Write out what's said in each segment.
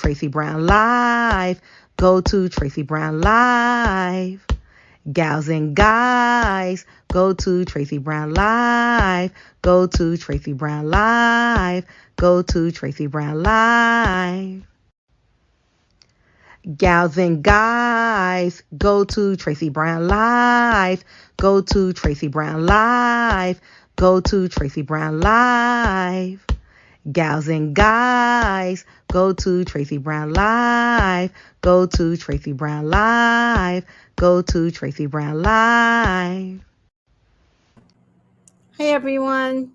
Tracy Brown Live. Go to Tracy Brown Live. Gals and guys, go to Tracy Brown Live. Go to Tracy Brown Live. Go to Tracy Brown Live. Gals and guys, go to Tracy Brown Live. Go to Tracy Brown Live. Go to Tracy Brown Live. Gals and guys, go to Tracy Brown Live. Go to Tracy Brown Live. Go to Tracy Brown Live. Hey everyone,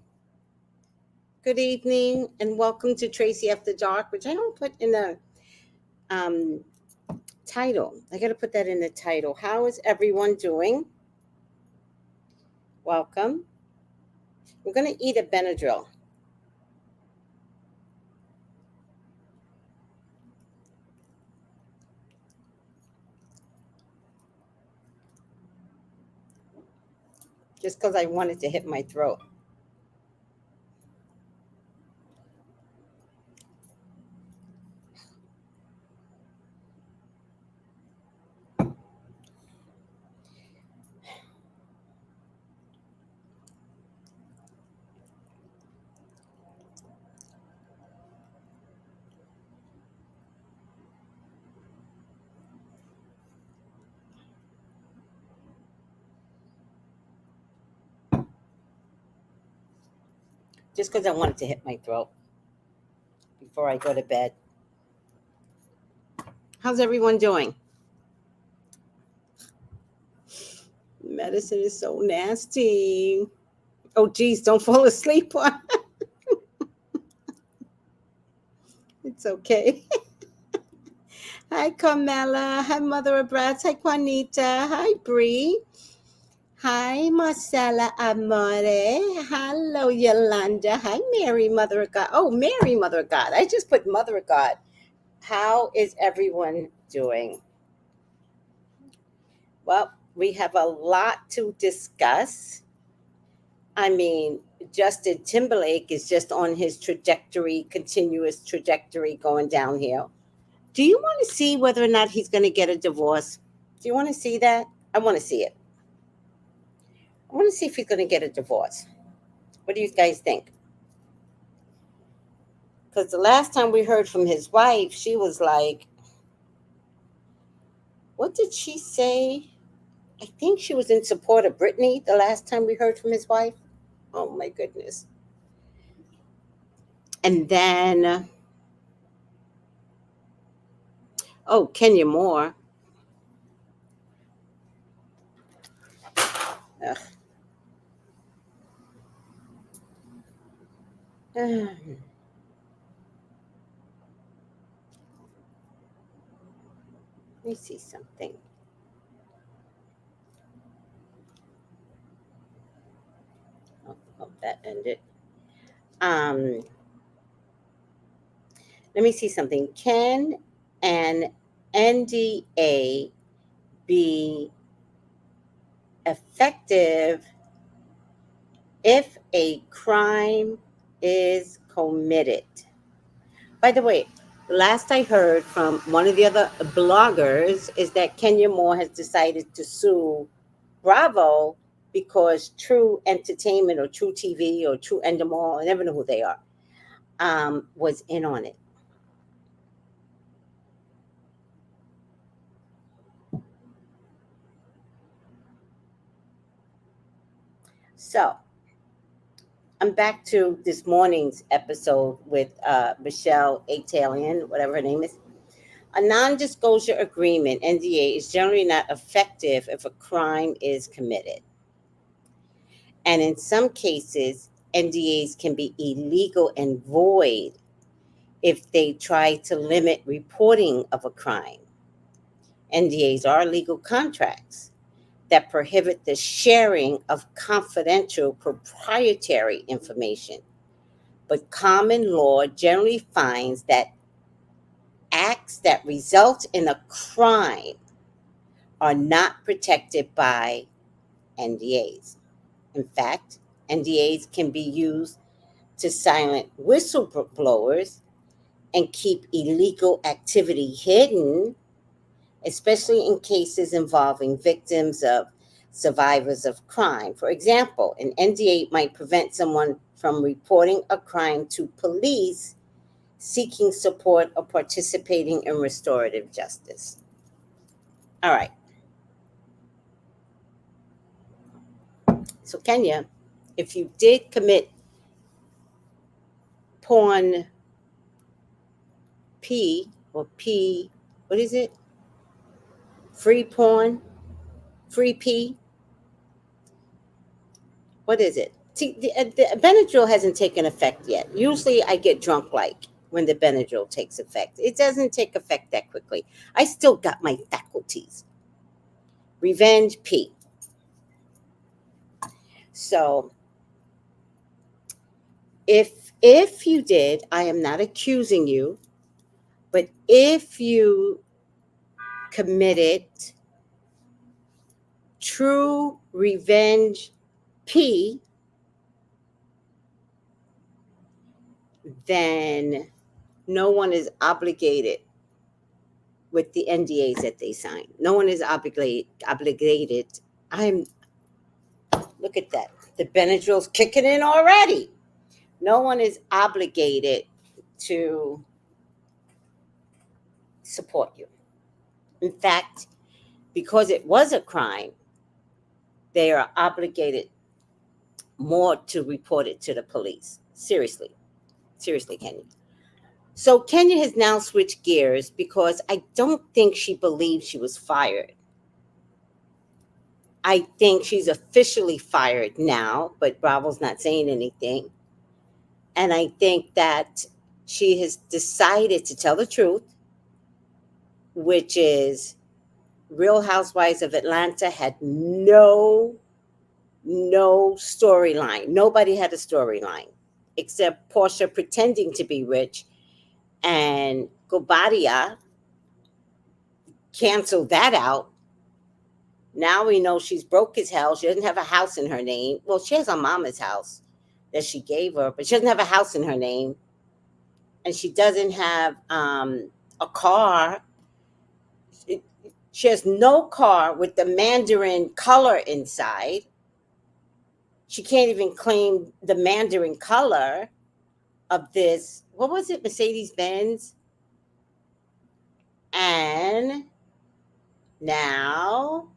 good evening and welcome to Tracy After Dark, which I don't put in the title. I got to put that in the title. How is everyone doing? Welcome. We're going to eat a Benadryl. Just because I wanted to hit my throat. Just because I wanted to hit my throat before I go to bed. How's everyone doing? Medicine is so nasty. Oh, geez, don't fall asleep. It's okay. Hi, Carmela. Hi, Mother of Brats. Hi, Juanita. Hi, Bree. Hi, Marcella Amore. Hello, Yolanda. Hi, Mary, Mother of God. Oh, Mary, Mother of God. I just put Mother of God. How is everyone doing? Well, we have a lot to discuss. I mean, Justin Timberlake is just on his trajectory, continuous trajectory going downhill. Do you want to see whether or not he's going to get a divorce? Do you want to see that? I want to see it. I want to see if he's going to get a divorce. What do you guys think? Because the last time we heard from his wife, she was like, what did she say? I think she was in support of Britney the last time we heard from his wife. Oh, my goodness. And then, Kenya Moore. Ugh. Let me see something. Oh, that ended. Let me see something. Can an NDA be effective if a crime is committed? By the way, last I heard from one of the other bloggers is that Kenya Moore has decided to sue Bravo because True Entertainment or True TV or True Endemol, I never know who they are, was in on it. So I'm back to this morning's episode with Michelle Atalian, whatever her name is. A non-disclosure agreement, NDA, is generally not effective if a crime is committed. And in some cases, NDAs can be illegal and void if they try to limit reporting of a crime. NDAs are legal contracts that prohibit the sharing of confidential proprietary information. But common law generally finds that acts that result in a crime are not protected by NDAs. In fact, NDAs can be used to silence whistleblowers and keep illegal activity hidden, especially in cases involving victims of survivors of crime. For example, an NDA might prevent someone from reporting a crime to police seeking support or participating in restorative justice. All right. So, Kenya, if you did commit porn P or P, what is it? Free porn, free P. What is it? See, the Benadryl hasn't taken effect yet. Usually I get drunk like when the Benadryl takes effect. It doesn't take effect that quickly. I still got my faculties. Revenge P. So if you did, I am not accusing you, but if you committed true revenge P, then no one is obligated with the NDAs that they sign. No one is obligated. I'm look at that. The Benadryl's kicking in already. No one is obligated to support you. In fact, because it was a crime, they are obligated more to report it to the police. Seriously. Seriously, Kenya. So Kenya has now switched gears because I don't think she believes she was fired. I think she's officially fired now, but Bravo's not saying anything. And I think that she has decided to tell the truth, which is Real Housewives of Atlanta had no storyline. Nobody had a storyline except Portia pretending to be rich, and Gobadia canceled that out. Now we know she's broke as hell. She doesn't have a house in her name. Well, she has her mama's house that she gave her, but she doesn't have a house in her name. And she doesn't have a car. She has no car with the Mandarin color inside. She can't even claim the Mandarin color of this. What was it? Mercedes Benz. And now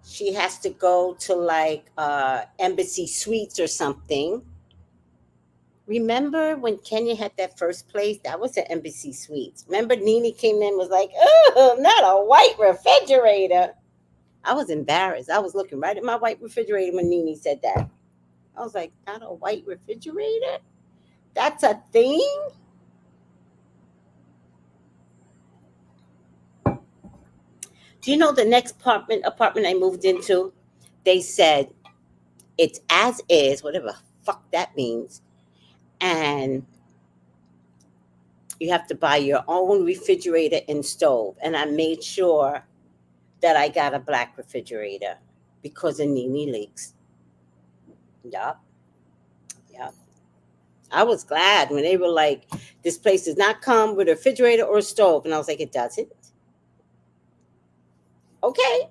she has to go to like Embassy Suites or something. Remember when Kenya had that first place? That was the Embassy Suites. Remember Nene came in and was like, oh, not a white refrigerator. I was embarrassed. I was looking right at my white refrigerator when Nene said that. I was like, not a white refrigerator? That's a thing? Do you know the next apartment I moved into? They said it's as is, whatever the fuck that means. And you have to buy your own refrigerator and stove. And I made sure that I got a black refrigerator because of Nene leaks. Yup. Yup. I was glad when they were like, this place does not come with a refrigerator or a stove. And I was like, it doesn't? Okay.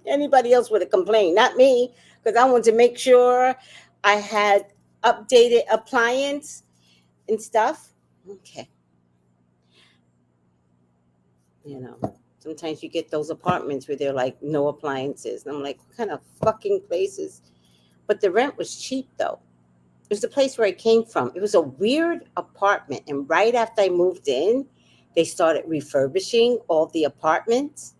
Anybody else would have complained, not me, because I wanted to make sure I had updated appliance and stuff. Okay. You know, sometimes you get those apartments where they're like no appliances. And I'm like, what kind of fucking places? But the rent was cheap though. It was the place where I came from. It was a weird apartment. And right after I moved in, they started refurbishing all the apartments.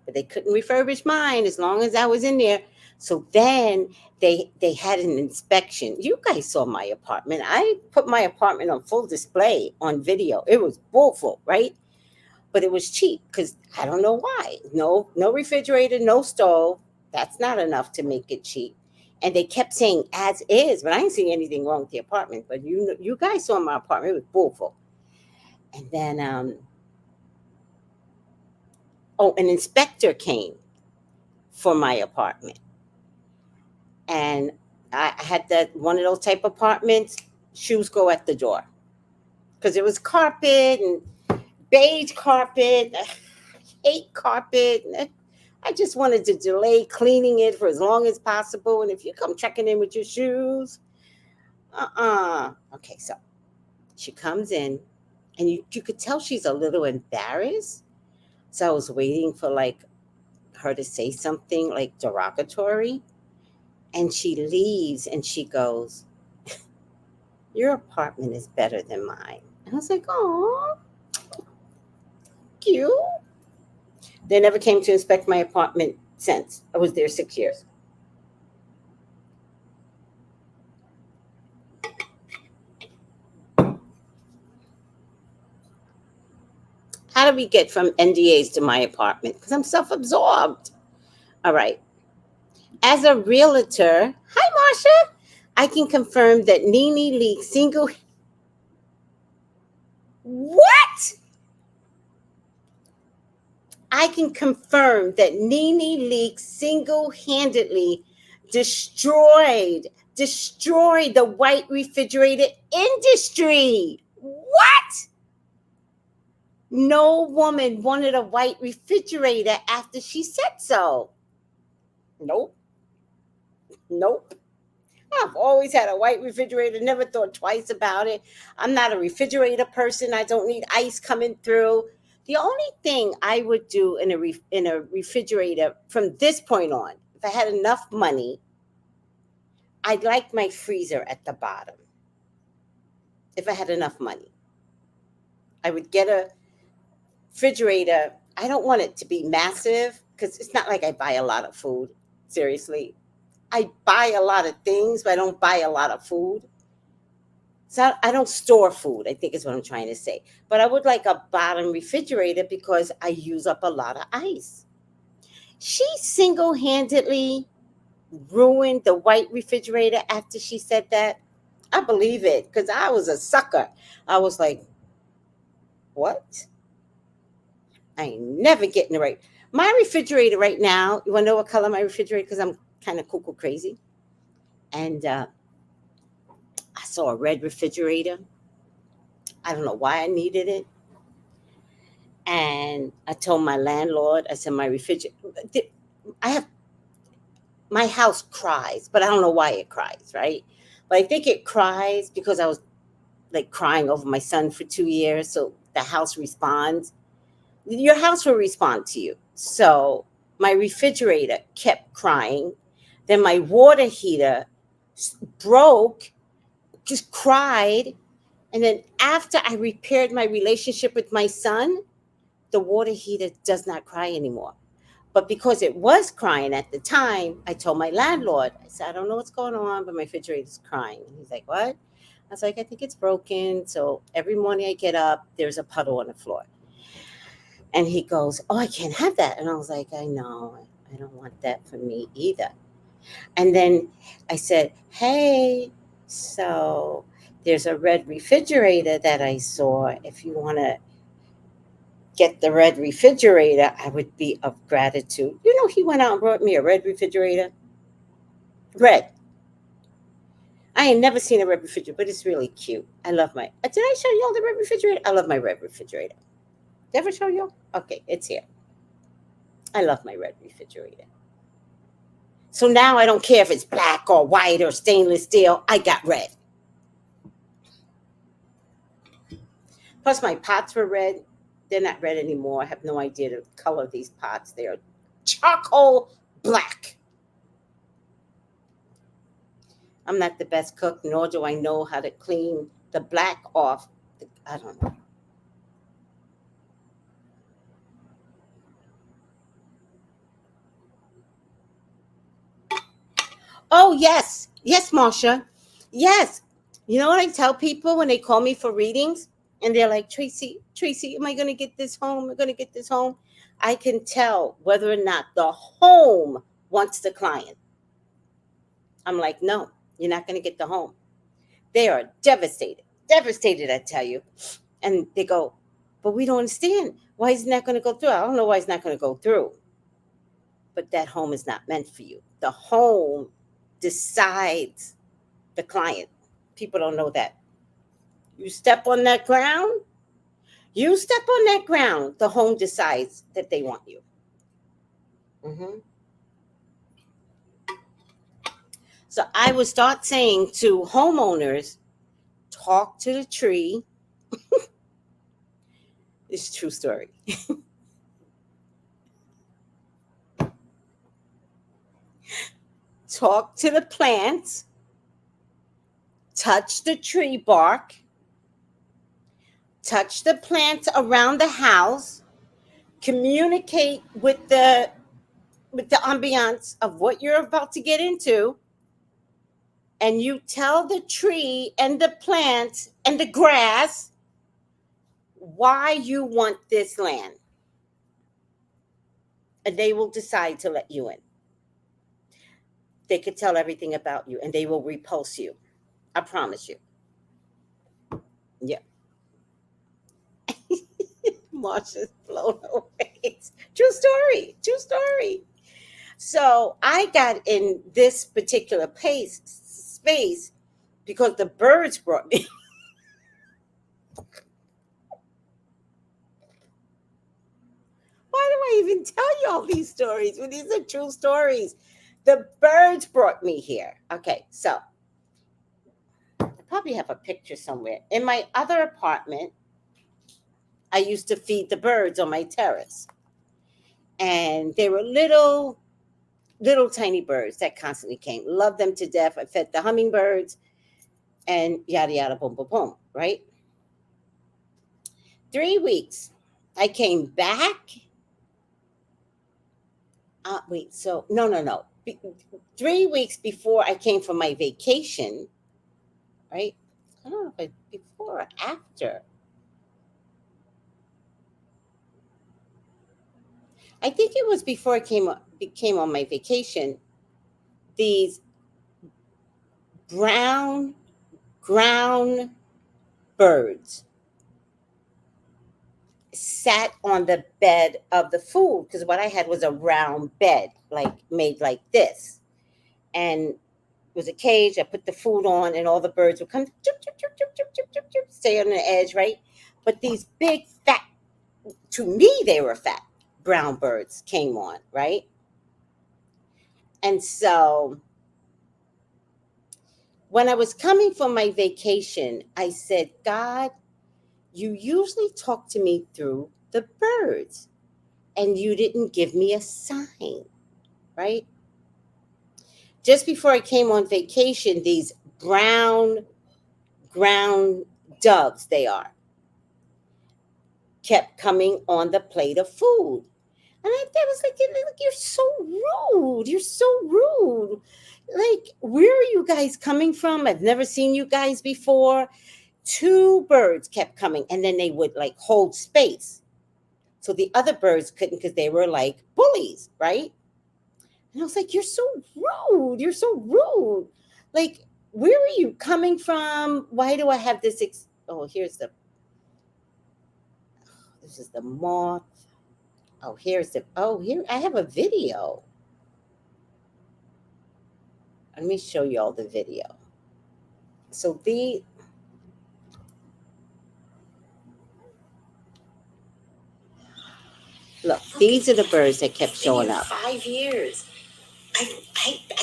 But they couldn't refurbish mine as long as I was in there. So then they had an inspection. You guys saw my apartment. I put my apartment on full display on video. It was bullful, right? But it was cheap because I don't know why. No refrigerator, no stove. That's not enough to make it cheap. And they kept saying as is, but I didn't see anything wrong with the apartment. But you guys saw my apartment. It was bullful. And then an inspector came for my apartment. And I had that one of those type apartments. Shoes go at the door because it was carpet and beige carpet. I hate carpet. I just wanted to delay cleaning it for as long as possible. And if you come checking in with your shoes, Okay, so she comes in, and you could tell she's a little embarrassed. So I was waiting for like her to say something like derogatory, and she leaves and she goes, "Your apartment is better than mine." And I was like, "Oh, cute." They never came to inspect my apartment since. I was there 6 years. How do we get from NDAs to my apartment? Because I'm self absorbed. All right. As a realtor, hi, Marsha. I can confirm that Nene leaked single. What? I can confirm that Nene Leak single-handedly destroyed the white refrigerator industry. What? No woman wanted a white refrigerator after she said so. Nope. Nope. I've always had a white refrigerator, never thought twice about it. I'm not a refrigerator person. I don't need ice coming through. The only thing I would do in a refrigerator from this point on, if I had enough money, I'd like my freezer at the bottom. If I had enough money, I would get a refrigerator. I don't want it to be massive because it's not like I buy a lot of food. Seriously, I buy a lot of things, but I don't buy a lot of food. So I don't store food, I think is what I'm trying to say. But I would like a bottom refrigerator because I use up a lot of ice. She single handedly ruined the white refrigerator after she said that. I believe it because I was a sucker. I was like, what? I ain't never getting it right. My refrigerator right now, you want to know what color my refrigerator? Because I'm kind of cuckoo crazy. And I saw a red refrigerator. I don't know why I needed it. And I told my landlord, I said, my refrigerator, I have, my house cries, but I don't know why it cries, right? But I think it cries because I was like crying over my son for 2 years. So the house responds. Your house will respond to you. So my refrigerator kept crying. Then my water heater broke, just cried. And then after I repaired my relationship with my son, the water heater does not cry anymore. But because it was crying at the time, I told my landlord, I said, I don't know what's going on, but my refrigerator's crying. And he's like, what? I was like, I think it's broken. So every morning I get up, there's a puddle on the floor. And he goes, oh, I can't have that. And I was like, I know, I don't want that for me either. And then I said, hey, so there's a red refrigerator that I saw. If you want to get the red refrigerator, I would be of gratitude. You know, he went out and brought me a red refrigerator. Red. I ain't never seen a red refrigerator, but it's really cute. I love my. Did I show y'all the red refrigerator? I love my red refrigerator. Did I ever show y'all? Okay, it's here. I love my red refrigerator. So now I don't care if it's black or white or stainless steel. I got red. Plus, my pots were red. They're not red anymore. I have no idea the color of these pots. They are charcoal black. I'm not the best cook, nor do I know how to clean the black off. I don't know. Oh, yes. Yes, Marsha. Yes. You know what I tell people when they call me for readings? And they're like, Tracy, am I going to get this home? Am I going to get this home? I can tell whether or not the home wants the client. I'm like, no, you're not going to get the home. They are devastated. Devastated, I tell you. And they go, but we don't understand. Why isn't that going to go through? I don't know why it's not going to go through. But that home is not meant for you. The home decides the client. People don't know that. You step on that ground, the home decides that they want you. Mm-hmm. So I would start saying to homeowners, talk to the tree. It's a true story. Talk to the plants, touch the tree bark, touch the plants around the house, communicate with the ambiance of what you're about to get into, and you tell the tree and the plants and the grass why you want this land, and they will decide to let you in. They could tell everything about you, and they will repulse you. I promise you. Yeah. Marsha's blown away. True story. True story. So I got in this particular space because the birds brought me. Why do I even tell you all these stories when these are true stories? The birds brought me here. Okay, so I probably have a picture somewhere. In my other apartment, I used to feed the birds on my terrace. And they were little tiny birds that constantly came. Loved them to death. I fed the hummingbirds and yada yada boom boom boom, right? 3 weeks. I came back. Wait, so no. 3 weeks before I came from my vacation, right? I don't know if before or after. I think it was before I came on my vacation. These brown ground birds sat on the bed of the food, because what I had was a round bed, like made like this, and it was a cage. I put the food on, and all the birds would come, stay on the edge, right? But these big fat, to me they were fat brown birds came on, right? And so when I was coming from my vacation, I said, God, you usually talk to me through the birds, and you didn't give me a sign, right? Just before I came on vacation, these brown ground doves, they are, kept coming on the plate of food. And I was like, you're so rude. You're so rude. Like, where are you guys coming from? I've never seen you guys before. 2 birds kept coming, and then they would like hold space. So the other birds couldn't, because they were like bullies, right? And I was like, you're so rude. You're so rude. Like, where are you coming from? Why do I have this? This is the moth. Here, I have a video. Let me show you all the video. So these are the birds that kept showing up. 5 years. I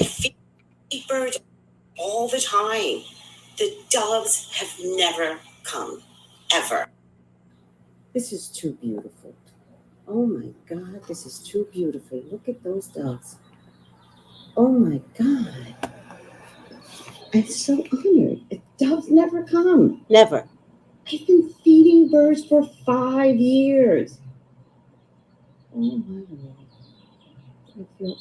feed birds all the time. The doves have never come, ever. This is too beautiful. Oh my God, this is too beautiful. Look at those doves. Oh my God. I'm so honored. Doves never come. Never. I've been feeding birds for 5 years. Oh my Lord.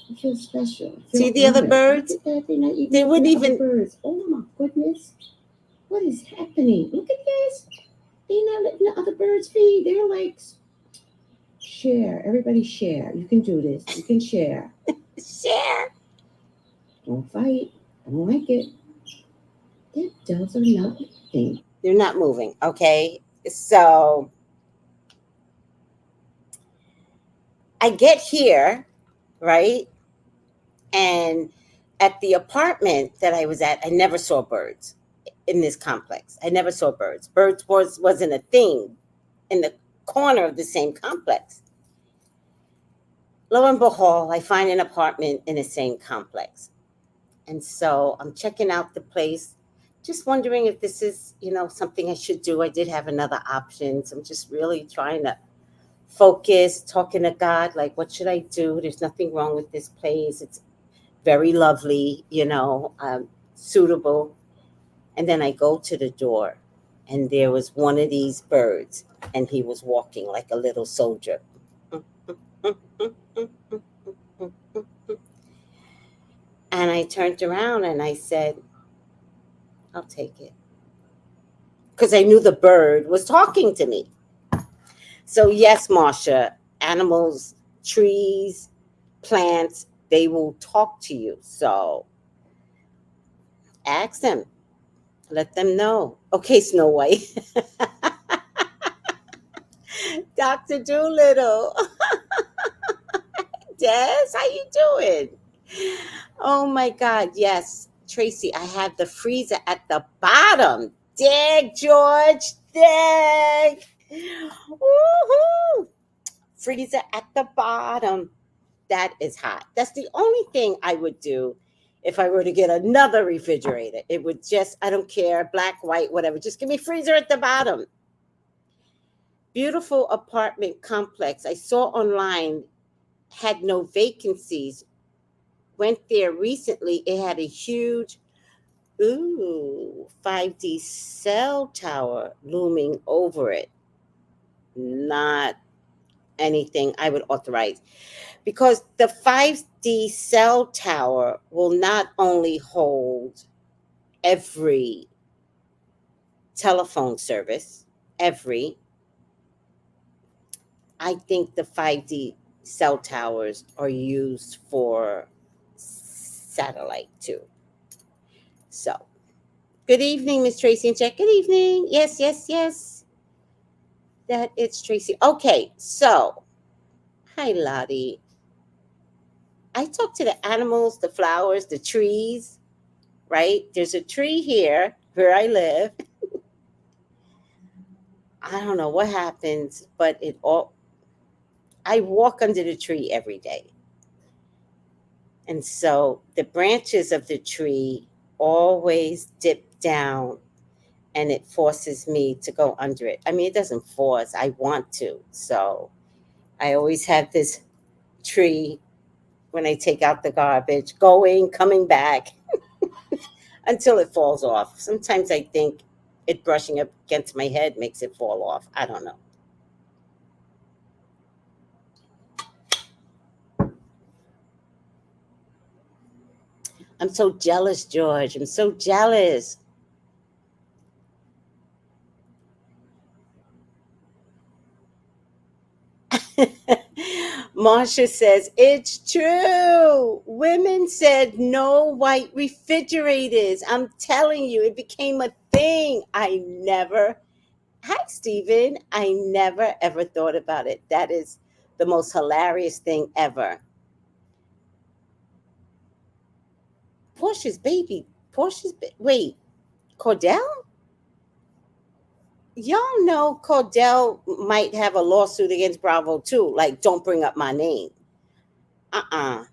I feel special. See the other birds? They wouldn't even. Birds. Oh my goodness. What is happening? Look at this. They're not letting the other birds feed. They're like, share. Everybody share. You can do this. You can share. Share. Don't fight. I don't like it. The doves are not moving. They're not moving. Okay. So I get here, right? And At the apartment that I was at, I never saw birds in this complex. I never saw birds. Wasn't a thing in the corner of the same complex. Lo and behold, I find an apartment in the same complex. And so I'm checking out the place, just wondering if this is, something I should do. I did have another option. So I'm just really trying to focus, talking to God, like, what should I do? There's nothing wrong with this place. It's very lovely, suitable. And then I go to the door, and there was one of these birds, and he was walking like a little soldier. And I turned around and I said, I'll take it. Because I knew the bird was talking to me. So, yes, Marsha, animals, trees, plants, they will talk to you. So, ask them, let them know. Okay, Snow White. Dr. Doolittle. Des, how you doing? Oh my God, yes. Tracy, I have the freezer at the bottom. Dig, George, dig. Woohoo! Freezer at the bottom. That is hot. That's the only thing I would do if I were to get another refrigerator. It would just, I don't care, black, white, whatever. Just give me freezer at the bottom. Beautiful apartment complex. I saw online, had no vacancies. Went there recently. It had a huge, 5D cell tower looming over it. Not anything I would authorize, because the 5D cell tower will not only hold every telephone service, I think the 5D cell towers are used for satellite too. So, good evening, Miss Tracy and Jack. Good evening. Yes, yes, yes. That it's Tracy. Okay, so, hi, Lottie. I talk to the animals, the flowers, the trees, right? There's a tree here where I live. I don't know what happens, but I walk under the tree every day. And so the branches of the tree always dip down, and it forces me to go under it. I mean, it doesn't force, I want to. So I always have this tree when I take out the garbage, going, coming back until it falls off. Sometimes I think it brushing up against my head makes it fall off. I don't know. I'm so jealous, George. I'm so jealous. Marsha says, it's true. Women said no white refrigerators. I'm telling you, it became a thing. Hi, Stephen. I never ever thought about it. That is the most hilarious thing ever. Portia's baby. Wait, Cordell? Y'all know Cordell might have a lawsuit against Bravo too. Like, don't bring up my name. Uh-uh.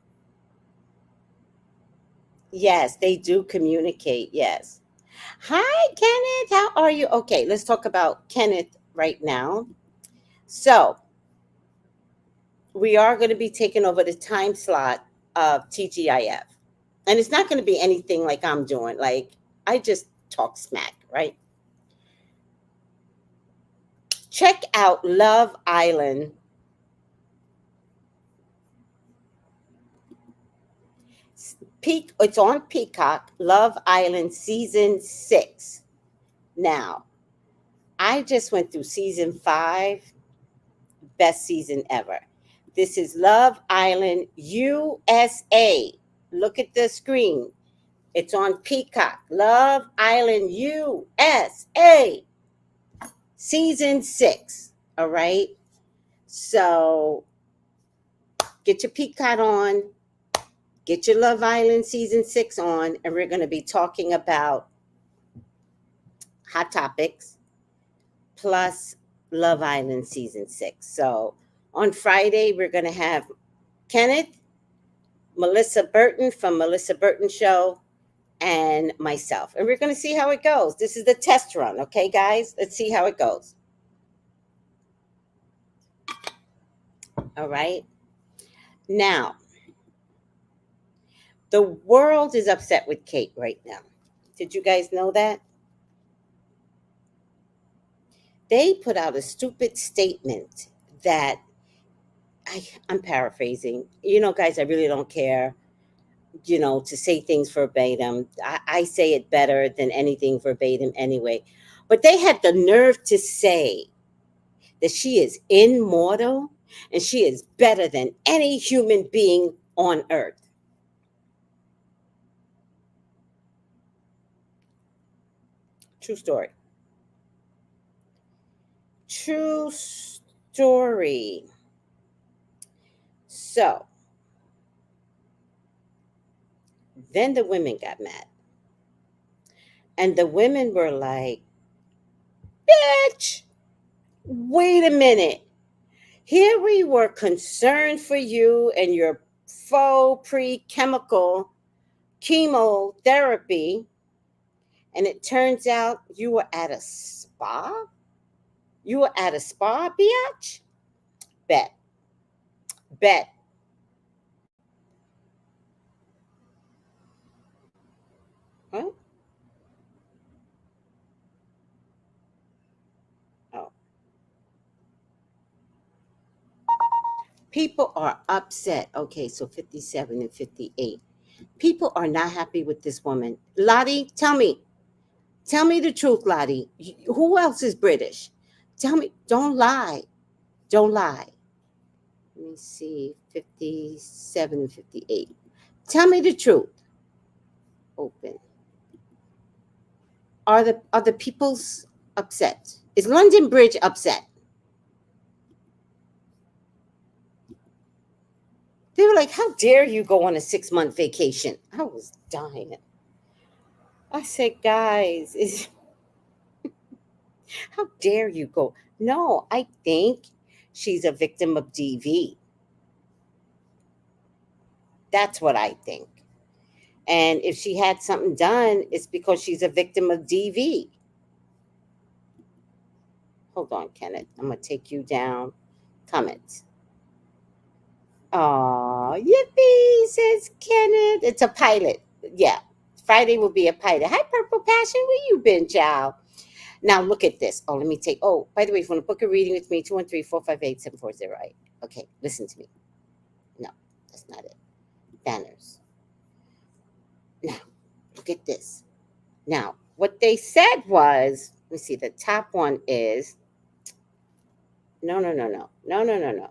Yes, they do communicate. Yes. Hi, Kenneth. How are you? Okay, let's talk about Kenneth right now. So, we are going to be taking over the time slot of TGIF. And it's not going to be anything like I'm doing. Like, I just talk smack, right? Check out Love Island. It's on Peacock, Love Island season 6. Now, I just went through season 5, best season ever. This is Love Island USA. Look at the screen. It's on Peacock. Love Island USA. Season 6. All right. So get your Peacock on. Get your Love Island season 6 on, and we're going to be talking about Hot Topics plus Love Island season 6. So on Friday, we're going to have Kenneth, Melissa Burton from Melissa Burton Show, and myself. And we're going to see how it goes. This is the test run, okay, guys? Let's see how it goes. All right. Now, the world is upset with Kate right now. Did you guys know that? They put out a stupid statement that I'm paraphrasing. Guys, I really don't care, to say things verbatim. I say it better than anything verbatim anyway. But they had the nerve to say that she is immortal and she is better than any human being on earth. True story. True story. So then the women got mad. And the women were like, bitch, wait a minute. Here we were concerned for you and your faux pre-chemical chemotherapy, and it turns out you were at a spa? You were at a spa, biatch? Bet. Bet. Huh? Oh. People are upset. Okay, so 57 and 58. People are not happy with this woman. Lottie, tell me. Tell me the truth, Lottie. Who else is British? Tell me. Don't lie. Don't lie. Let me see. 57 and 58. Tell me the truth. Open. Are the people's upset? Is London Bridge upset? They were like, how dare you go on a 6-month vacation? I was dying. I said, guys, how dare you go? No, I think she's a victim of DV. That's what I think. And if she had something done, it's because she's a victim of DV. Hold on, Kenneth. I'm going to take you down. Comments. Oh, yippee, says Kenneth. It's a pilot. Yeah. Friday will be a pilot. Hi, Purple Passion. Where you been, child? Now look at this. Oh, let me take. Oh, by the way, if you want to book a reading with me, 213-458-7408. Okay, listen to me. No, that's not it. Banners. Now, look at this. Now, what they said was, let me see, the top one is, no, no, no, no, no, no, no, no.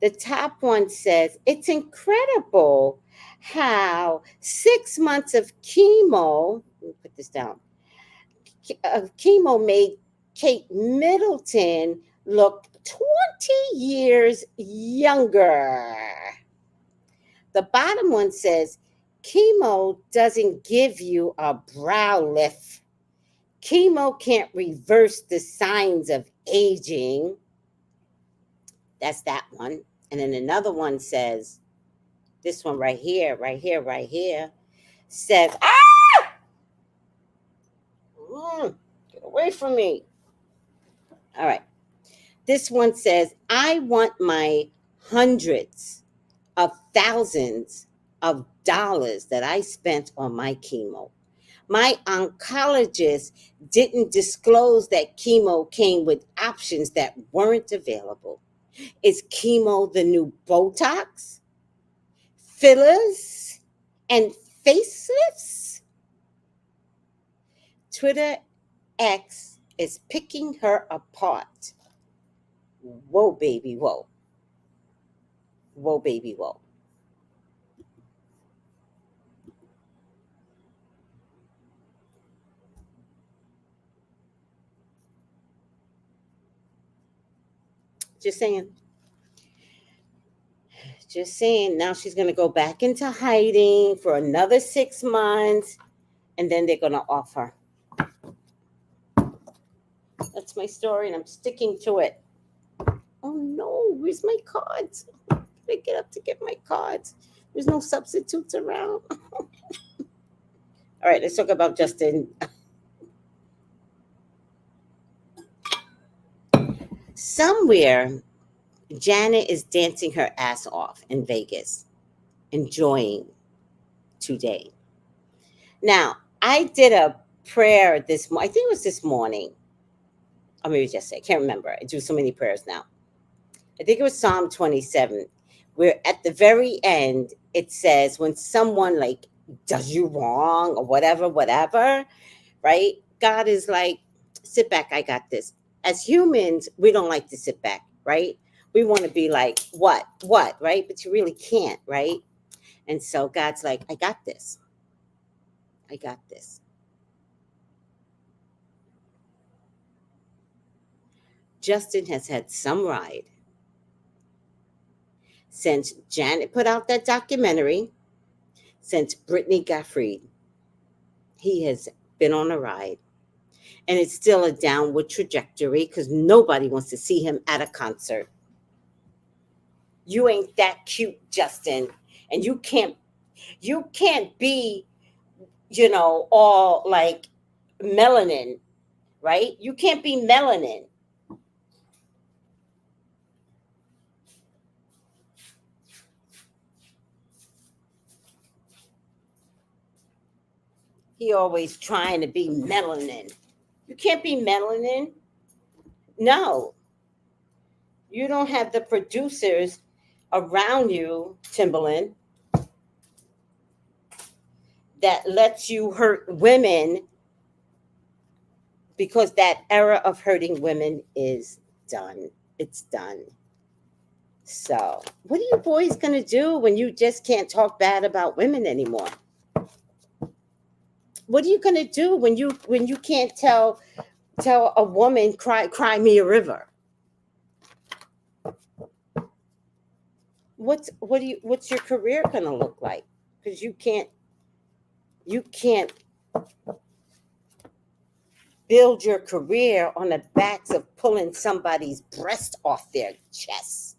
The top one says, it's incredible how 6 months of chemo, let me put this down, of chemo made Kate Middleton look 20 years younger. The bottom one says, chemo doesn't give you a brow lift. Chemo can't reverse the signs of aging. That's that one. And then another one says, this one right here, right here, right here, says, get away from me. All right. This one says, I want my hundreds of thousands of dollars that I spent on my chemo. My oncologist didn't disclose that chemo came with options that weren't available. Is chemo the new Botox, fillers, and facelifts? Twitter X is picking her apart. Whoa, baby, whoa. Whoa, baby, whoa. Just saying. Just saying, now she's going to go back into hiding for another 6 months, and then they're going to off her. That's my story, and I'm sticking to it. Oh no, where's my cards? I get up to get my cards. There's no substitutes around. All right, let's talk about Justin. Somewhere, Janet is dancing her ass off in Vegas, enjoying today. Now, I did a prayer this morning. I think it was this morning. Or maybe just say, I can't remember. I do so many prayers now. I think it was Psalm 27, where at the very end, it says, when someone like does you wrong or whatever, right? God is like, sit back, I got this. As humans, we don't like to sit back, right? We want to be like, what, right? But you really can't, right? And so God's like, I got this. I got this. Justin has had some ride since Janet put out that documentary, since Britney got freed. He has been on a ride. And it's still a downward trajectory because nobody wants to see him at a concert. You ain't that cute, Justin. And you can't be, all like melanin, right? You can't be melanin. He always trying to be melanin. You can't be melanin. No. You don't have the producers around you, Timberland, that lets you hurt women, because that era of hurting women is done. It's done. So, what are you boys going to do when you just can't talk bad about women anymore? What are you going to do when you can't tell a woman cry me a river? What's your career going to look like? Cuz you can't build your career on the backs of pulling somebody's breast off their chest.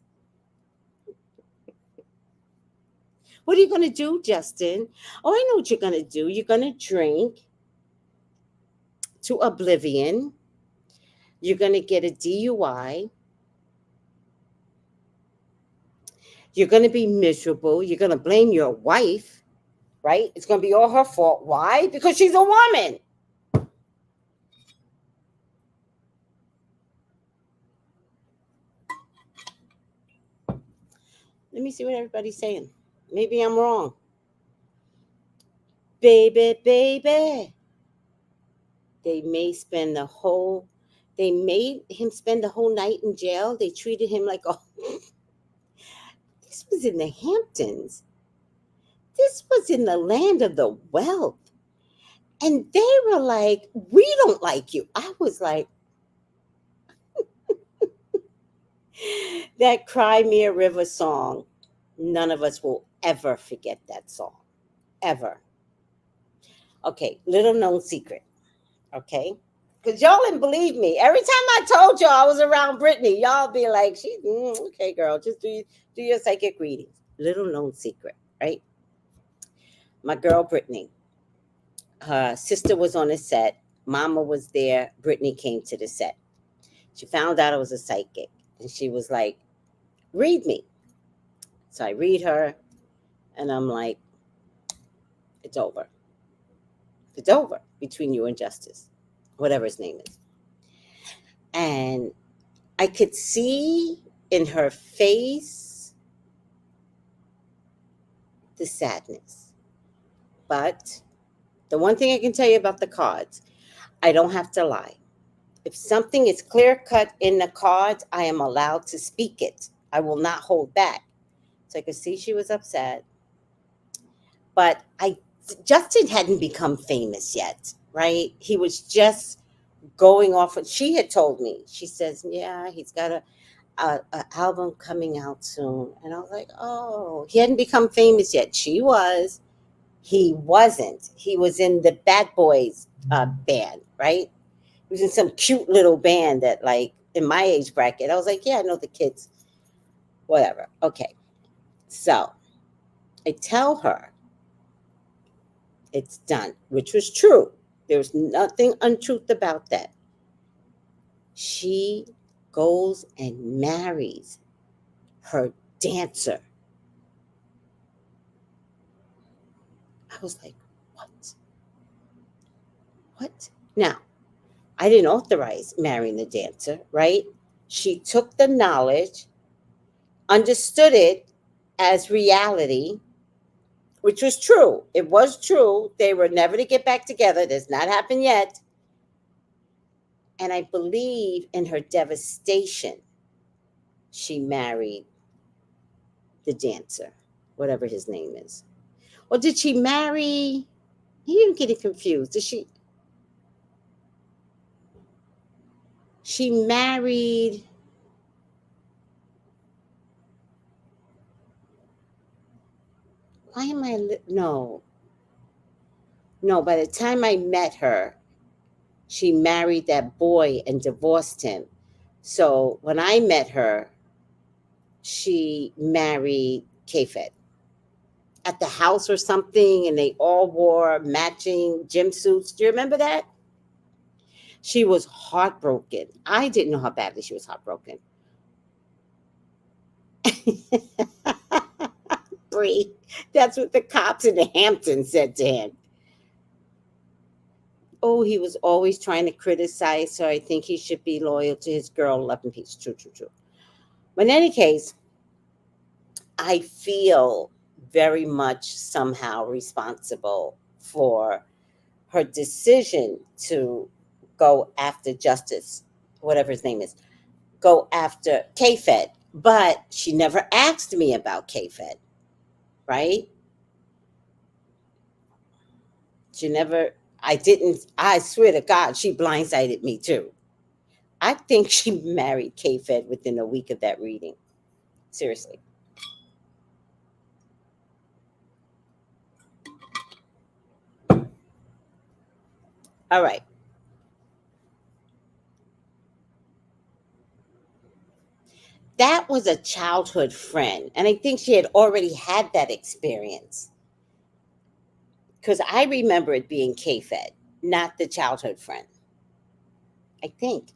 What are you going to do, Justin? Oh, I know what you're going to do. You're going to drink to oblivion. You're going to get a DUI. You're going to be miserable. You're going to blame your wife, right? It's going to be all her fault. Why? Because she's a woman. Let me see what everybody's saying. Maybe I'm wrong. Baby. They made him spend the whole night in jail. They treated him like, oh, this was in the Hamptons. This was in the land of the wealth. And they were like, we don't like you. I was like, that Cry Me a River song, none of us will ever forget that song. Ever. Okay, little known secret. Okay? Because y'all didn't believe me. Every time I told y'all I was around Britney, y'all be like, okay, girl, just do your psychic readings. Little known secret, right? My girl Britney, her sister was on the set. Mama was there. Britney came to the set. She found out I was a psychic. And she was like, read me. So I read her. And I'm like, it's over. It's over between you and Justice, whatever his name is. And I could see in her face the sadness. But the one thing I can tell you about the cards, I don't have to lie. If something is clear cut in the cards, I am allowed to speak it. I will not hold back. So I could see she was upset. But Justin hadn't become famous yet, right? He was just going off. She had told me, she says, yeah, he's got an album coming out soon. And I was like, oh, he hadn't become famous yet. She was. He wasn't. He was in the Bad Boys band, right? He was in some cute little band that, like, in my age bracket, I was like, yeah, I know the kids, whatever. Okay. So I tell her it's done, which was true. There was nothing untruth about that. She goes and marries her dancer. I was like, what? What? Now, I didn't authorize marrying the dancer, right? She took the knowledge, understood it as reality, which was true. It was true. They were never to get back together. That's not happened yet. And I believe in her devastation, she married the dancer, whatever his name is. Or did she marry? He didn't get it confused. Did she? She married. Why am I? No, no. By the time I met her, she married that boy and divorced him. So when I met her, she married K-Fed at the house or something, and they all wore matching gym suits. Do you remember that? She was heartbroken. I didn't know how badly she was heartbroken. Bree, that's what the cops in the Hamptons said to him. Oh, he was always trying to criticize her. I think he should be loyal to his girl. Love and peace. True, true, true. But in any case, I feel very much somehow responsible for her decision to go after Justice, whatever his name is, go after K-Fed. But she never asked me about K-Fed, right? She never, I didn't, I swear to God, she blindsided me too. I think she married K-Fed within a week of that reading. Seriously. All right. That was a childhood friend. And I think she had already had that experience. Because I remember it being K-Fed, not the childhood friend. I think.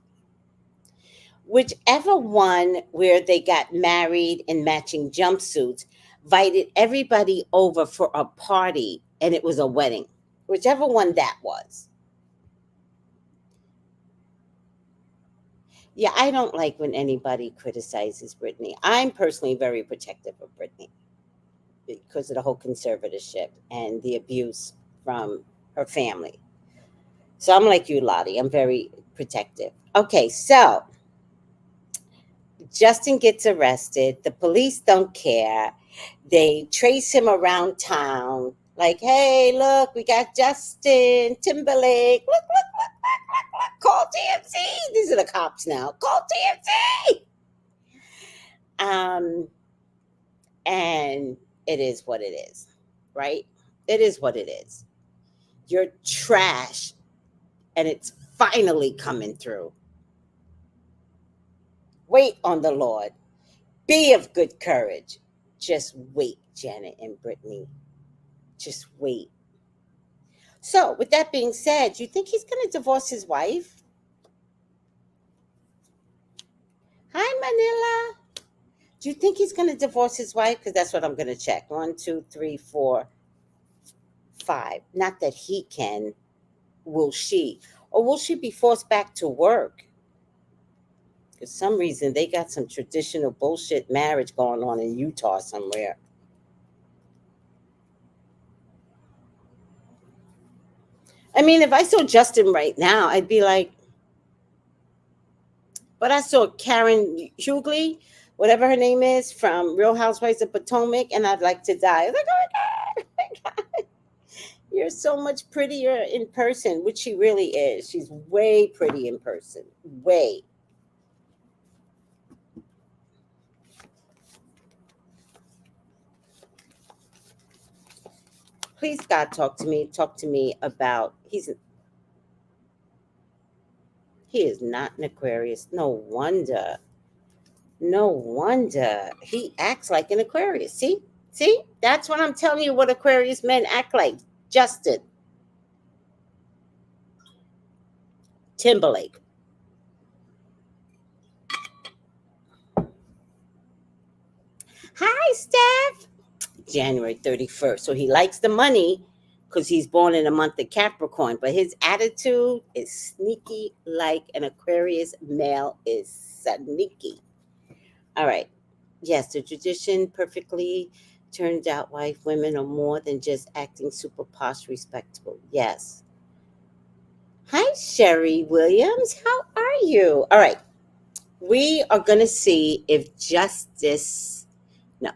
Whichever one where they got married in matching jumpsuits invited everybody over for a party and it was a wedding. Whichever one that was. Yeah, I don't like when anybody criticizes Britney. I'm personally very protective of Britney because of the whole conservatorship and the abuse from her family. So I'm like you, Lottie. I'm very protective. Okay, so Justin gets arrested. The police don't care. They trace him around town. Like, hey, look, we got Justin Timberlake. Look, call TMZ. These are the cops now. Call TMZ. Um, and it is what it is, right? It is what it is. You're trash, and it's finally coming through. Wait on the Lord. Be of good courage. Just wait, Janet and Brittany. Just wait. So, with that being said, do you think he's going to divorce his wife? Hi, Manila. Do you think he's going to divorce his wife? Because that's what I'm going to check. 1, 2, 3, 4, 5. Not that he can. Will she? Or will she be forced back to work? For some reason, they got some traditional bullshit marriage going on in Utah somewhere. I mean, if I saw Justin right now, I'd be like, but I saw Karen Hughley, whatever her name is, from Real Housewives of Potomac, and I'd like to die. I was like, oh my God, oh my God. You're so much prettier in person, which she really is. She's way pretty in person. Way. Please, God, talk to me. Talk to me about he is not an Aquarius. No wonder. No wonder he acts like an Aquarius. See, that's what I'm telling you. What Aquarius men act like. Justin Timberlake. Hi, Steph. January 31st. So he likes the money because he's born in the month of Capricorn, but his attitude is sneaky like an Aquarius male is sneaky. All right. Yes, the tradition perfectly turns out wife women are more than just acting super posh respectable. Yes. Hi, Sherry Williams. How are you? All right. We are going to see if no,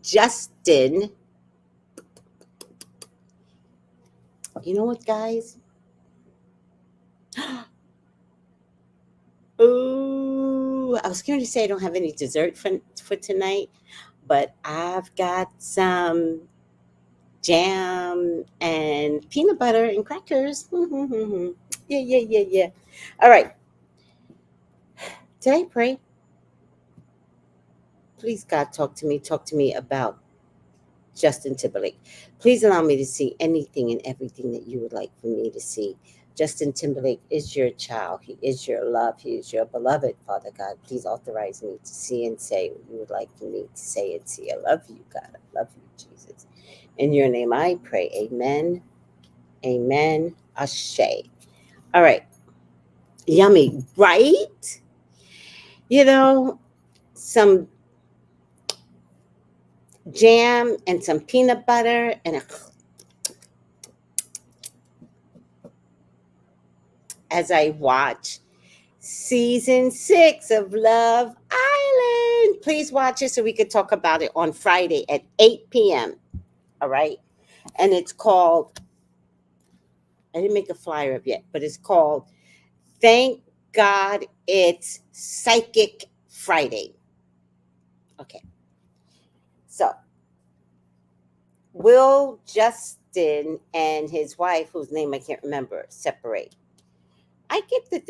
Justin, you know what, guys? Ooh, I was going to say I don't have any dessert for tonight, but I've got some jam and peanut butter and crackers. Yeah. All right. Did I pray? Please, God, talk to me. Talk to me about Justin Timberlake. Please allow me to see anything and everything that you would like for me to see. Justin Timberlake is your child. He is your love. He is your beloved. Father God, please authorize me to see and say what you would like for me to say and see. I love you, God. I love you, Jesus. In your name I pray. Amen. Amen. Ashe. All right. Yummy, right? You know, some jam and some peanut butter and as I watch season 6 of Love Island. Please watch it so we could talk about it on Friday at 8 p.m. All right. And it's called, I didn't make a flyer up yet, but it's called Thank God It's Psychic Friday. Okay. So, will Justin and his wife, whose name I can't remember, separate? I get the,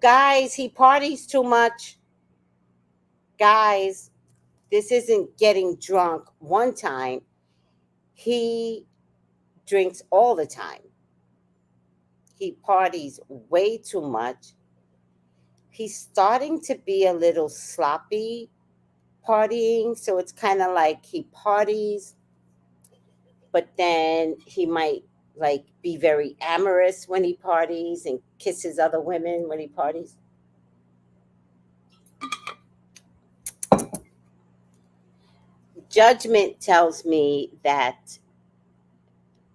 guys, he parties too much. Guys, this isn't getting drunk one time. He drinks all the time. He parties way too much. He's starting to be a little sloppy partying. So it's kind of like he parties, but then he might like be very amorous when he parties and kisses other women when he parties. Judgment tells me that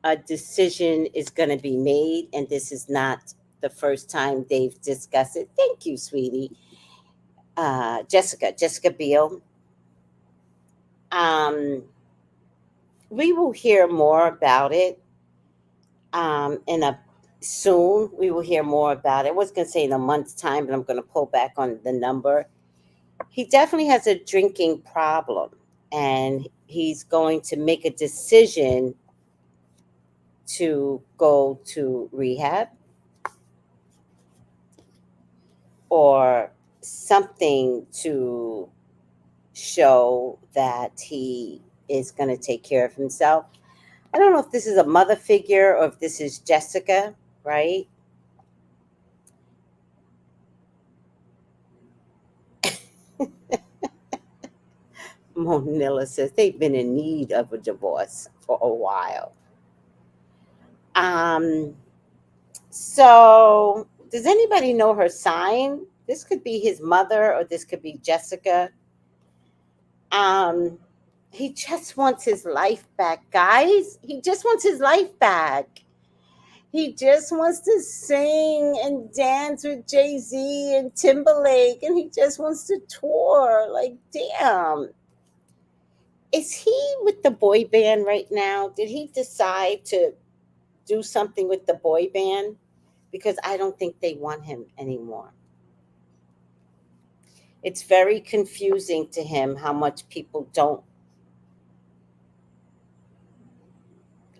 a decision is going to be made, and this is not the first time they've discussed it. Thank you, sweetie. Jessica Biel. Um, we will hear more about it in a soon. We will hear more about it. I was going to say in a month's time, but I'm going to pull back on the number. He definitely has a drinking problem, and he's going to make a decision to go to rehab or something to show that he is going to take care of himself. I don't know if this is a mother figure or if this is Jessica, right? Monilla says they've been in need of a divorce for a while. Um, so does anybody know her sign? This could be his mother or this could be Jessica. Um, he just wants his life back, guys. He just wants his life back. He just wants to sing and dance with Jay-Z and Timberlake, and he just wants to tour. Like, damn. Is he with the boy band right now? Did he decide to do something with the boy band? Because I don't think they want him anymore. It's very confusing to him how much people don't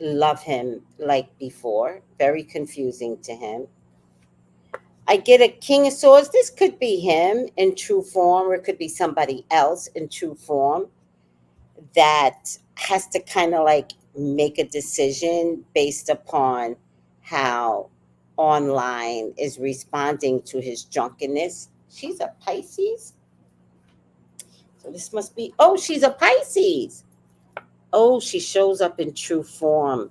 love him like before. Very confusing to him. I get a King of Swords. This could be him in true form, or it could be somebody else in true form that has to kind of like make a decision based upon how online is responding to his drunkenness. She's a Pisces. So this must be, oh, she's a Pisces. Oh, she shows up in true form.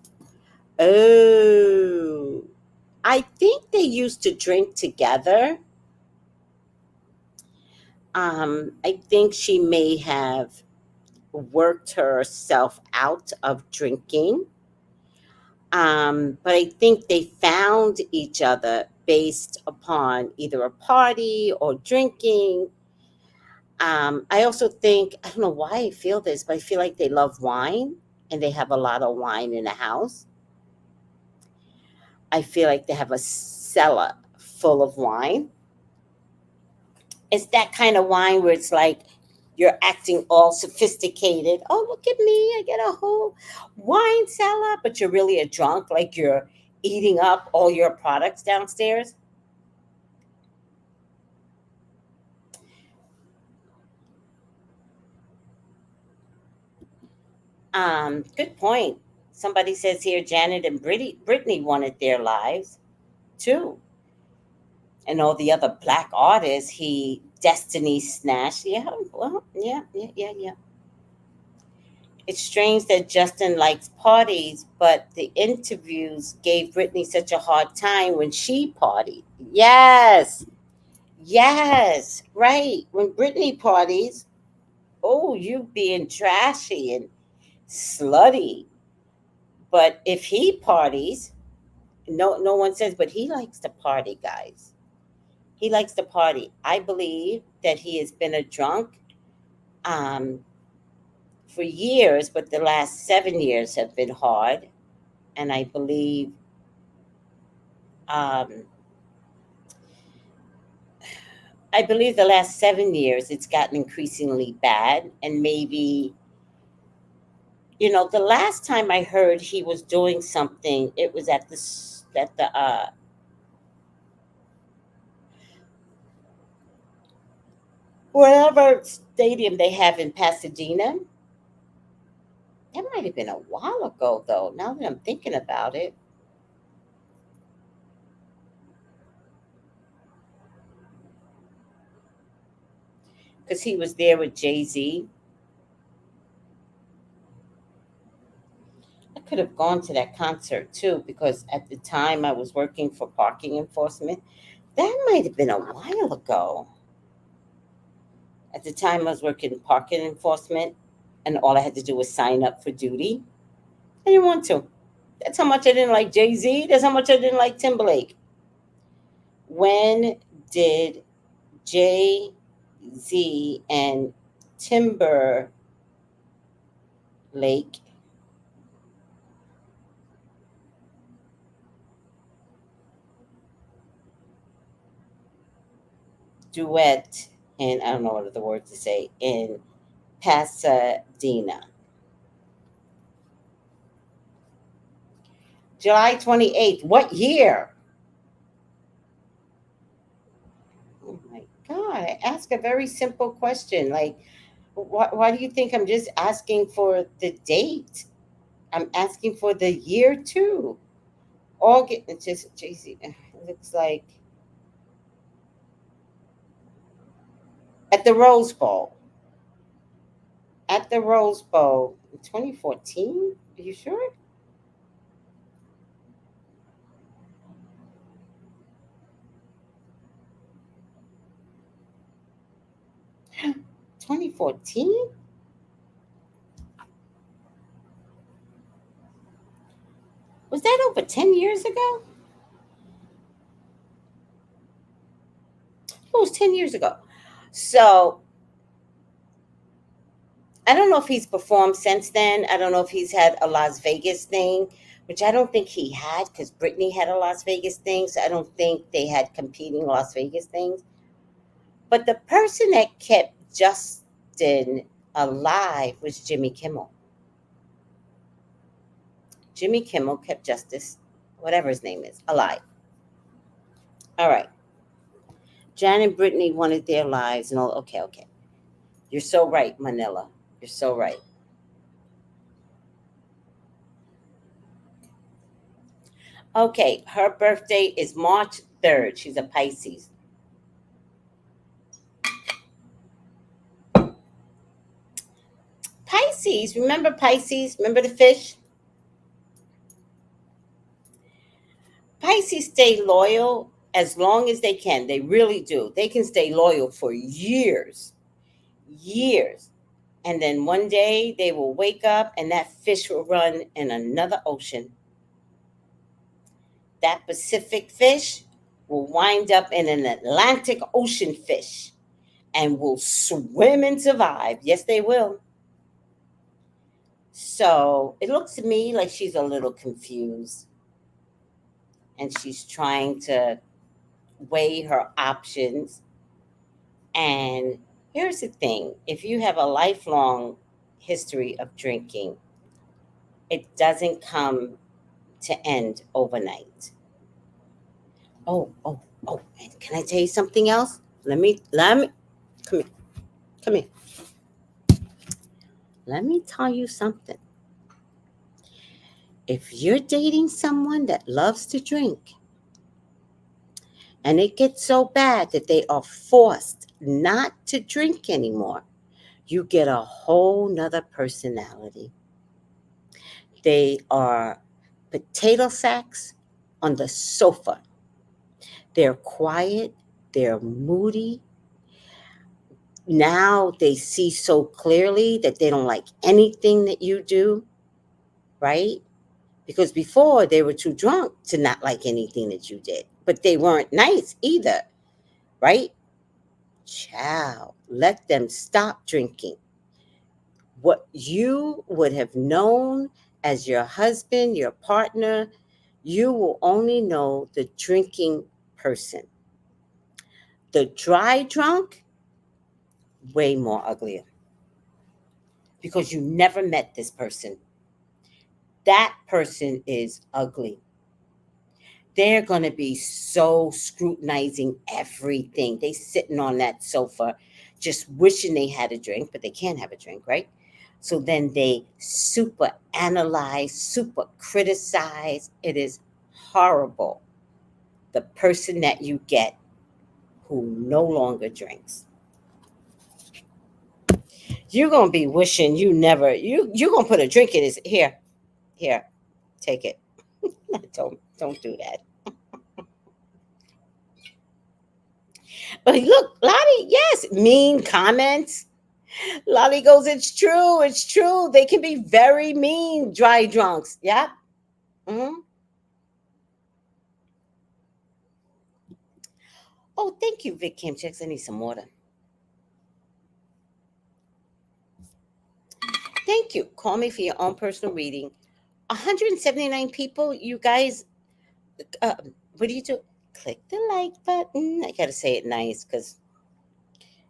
Oh, I think they used to drink together. I think she may have worked herself out of drinking. But I think they found each other based upon either a party or drinking. I also think, I don't know why I feel this, but I feel like they love wine and they have a lot of wine in the house. I feel like they have a cellar full of wine. It's that kind of wine where it's like you're acting all sophisticated. Oh, look at me. I get a whole wine cellar, but you're really a drunk, like you're eating up all your products downstairs. Good point. Somebody says here Janet and Britney wanted their lives too. And all the other black artists he destiny snatched. Yeah, well, yeah. It's strange that Justin likes parties, but the interviews gave Britney such a hard time when she partied. Yes, yes, right. When Britney parties, oh, you being trashy and slutty. But if he parties, no one says, but he likes to party, guys. He likes to party. I believe that he has been a drunk um, for years, but the last 7 years have been hard. And um, I believe the last 7 years it's gotten increasingly bad. And maybe, the last time I heard he was doing something, it was at the whatever stadium they have in Pasadena. That might have been a while ago, though. Now that I'm thinking about it, because he was there with Jay Z. I could have gone to that concert too, because at the time I was working for parking enforcement. That might have been a while ago. At the time I was working parking enforcement, and all I had to do was sign up for duty. I didn't want to. That's how much I didn't like Jay Z. That's how much I didn't like Timberlake. When did Jay Z and Timberlake duet in, I don't know what other word to say, in Pasadena? July 28th. What year? Oh my God. I ask a very simple question. Like, why do you think I'm just asking for the date? I'm asking for the year too. August, it's just JC. It looks like at the Rose Bowl. At the Rose Bowl in 2014. Are you sure? 2014? Was that over 10 years ago? It was 10 years ago. So I don't know if he's performed since then. I don't know if he's had a Las Vegas thing, which I don't think he had, because Britney had a Las Vegas thing. So I don't think they had competing Las Vegas things. But the person that kept Justin alive was Jimmy Kimmel. Jimmy Kimmel kept Justice, whatever his name is, alive. All right. Jan and Brittany wanted their lives and all. Okay, okay. You're so right, Manila. You're so right. Okay, her birthday is March 3rd. She's a Pisces. Pisces, remember Pisces? Remember the fish? Pisces stay loyal as long as they can. They really do. They can stay loyal for years, years. And then one day they will wake up and that fish will run in another ocean. That Pacific fish will wind up in an Atlantic Ocean fish and will swim and survive. Yes, they will. So it looks to me like she's a little confused and she's trying to weigh her options. And here's the thing, if you have a lifelong history of drinking, it doesn't come to end overnight. Oh, oh, oh, and can I tell you something else? Let me come here. Come here. Let me tell you something. If you're dating someone that loves to drink and it gets so bad that they are forced not to drink anymore, you get a whole nother personality. They are potato sacks on the sofa. They're quiet, they're moody. Now they see so clearly that they don't like anything that you do, right? Because before they were too drunk to not like anything that you did, but they weren't nice either, right? Child, let them stop drinking. What you would have known as your husband, your partner, you will only know the drinking person. The dry drunk, way more uglier because you never met this person. That person is ugly. They're going to be so scrutinizing everything. They sitting on that sofa just wishing they had a drink, but they can't have a drink, right? So then they super analyze, super criticize. It is horrible. The person that you get who no longer drinks. You're gonna be wishing you never you're gonna put a drink in his here, take it. Don't do that. But look, Lottie, yes, mean comments. Lolly goes, it's true, it's true. They can be very mean, dry drunks. Yeah. Hmm. Oh, thank you, Vic Kim Checks. I need some water. Thank you. Call me for your own personal reading. 179 people, you guys. Uh, what do you do? Click the like button. I gotta say it nice because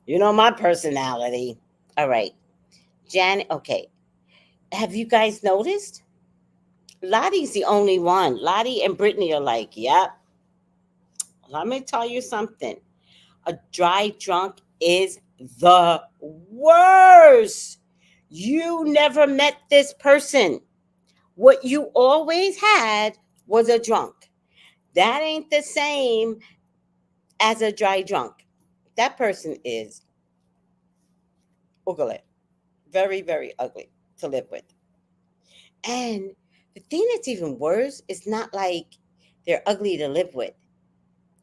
you know my personality. All right, Jan. Okay, have you guys noticed? Lottie's the only one. Lottie and Brittany are like, yep. Let me tell you something. A dry drunk is the worst. You never met this person. What you always had was a drunk. That ain't the same as a dry drunk. That person is ugly. Very, very ugly to live with. And the thing that's even worse is not like they're ugly to live with.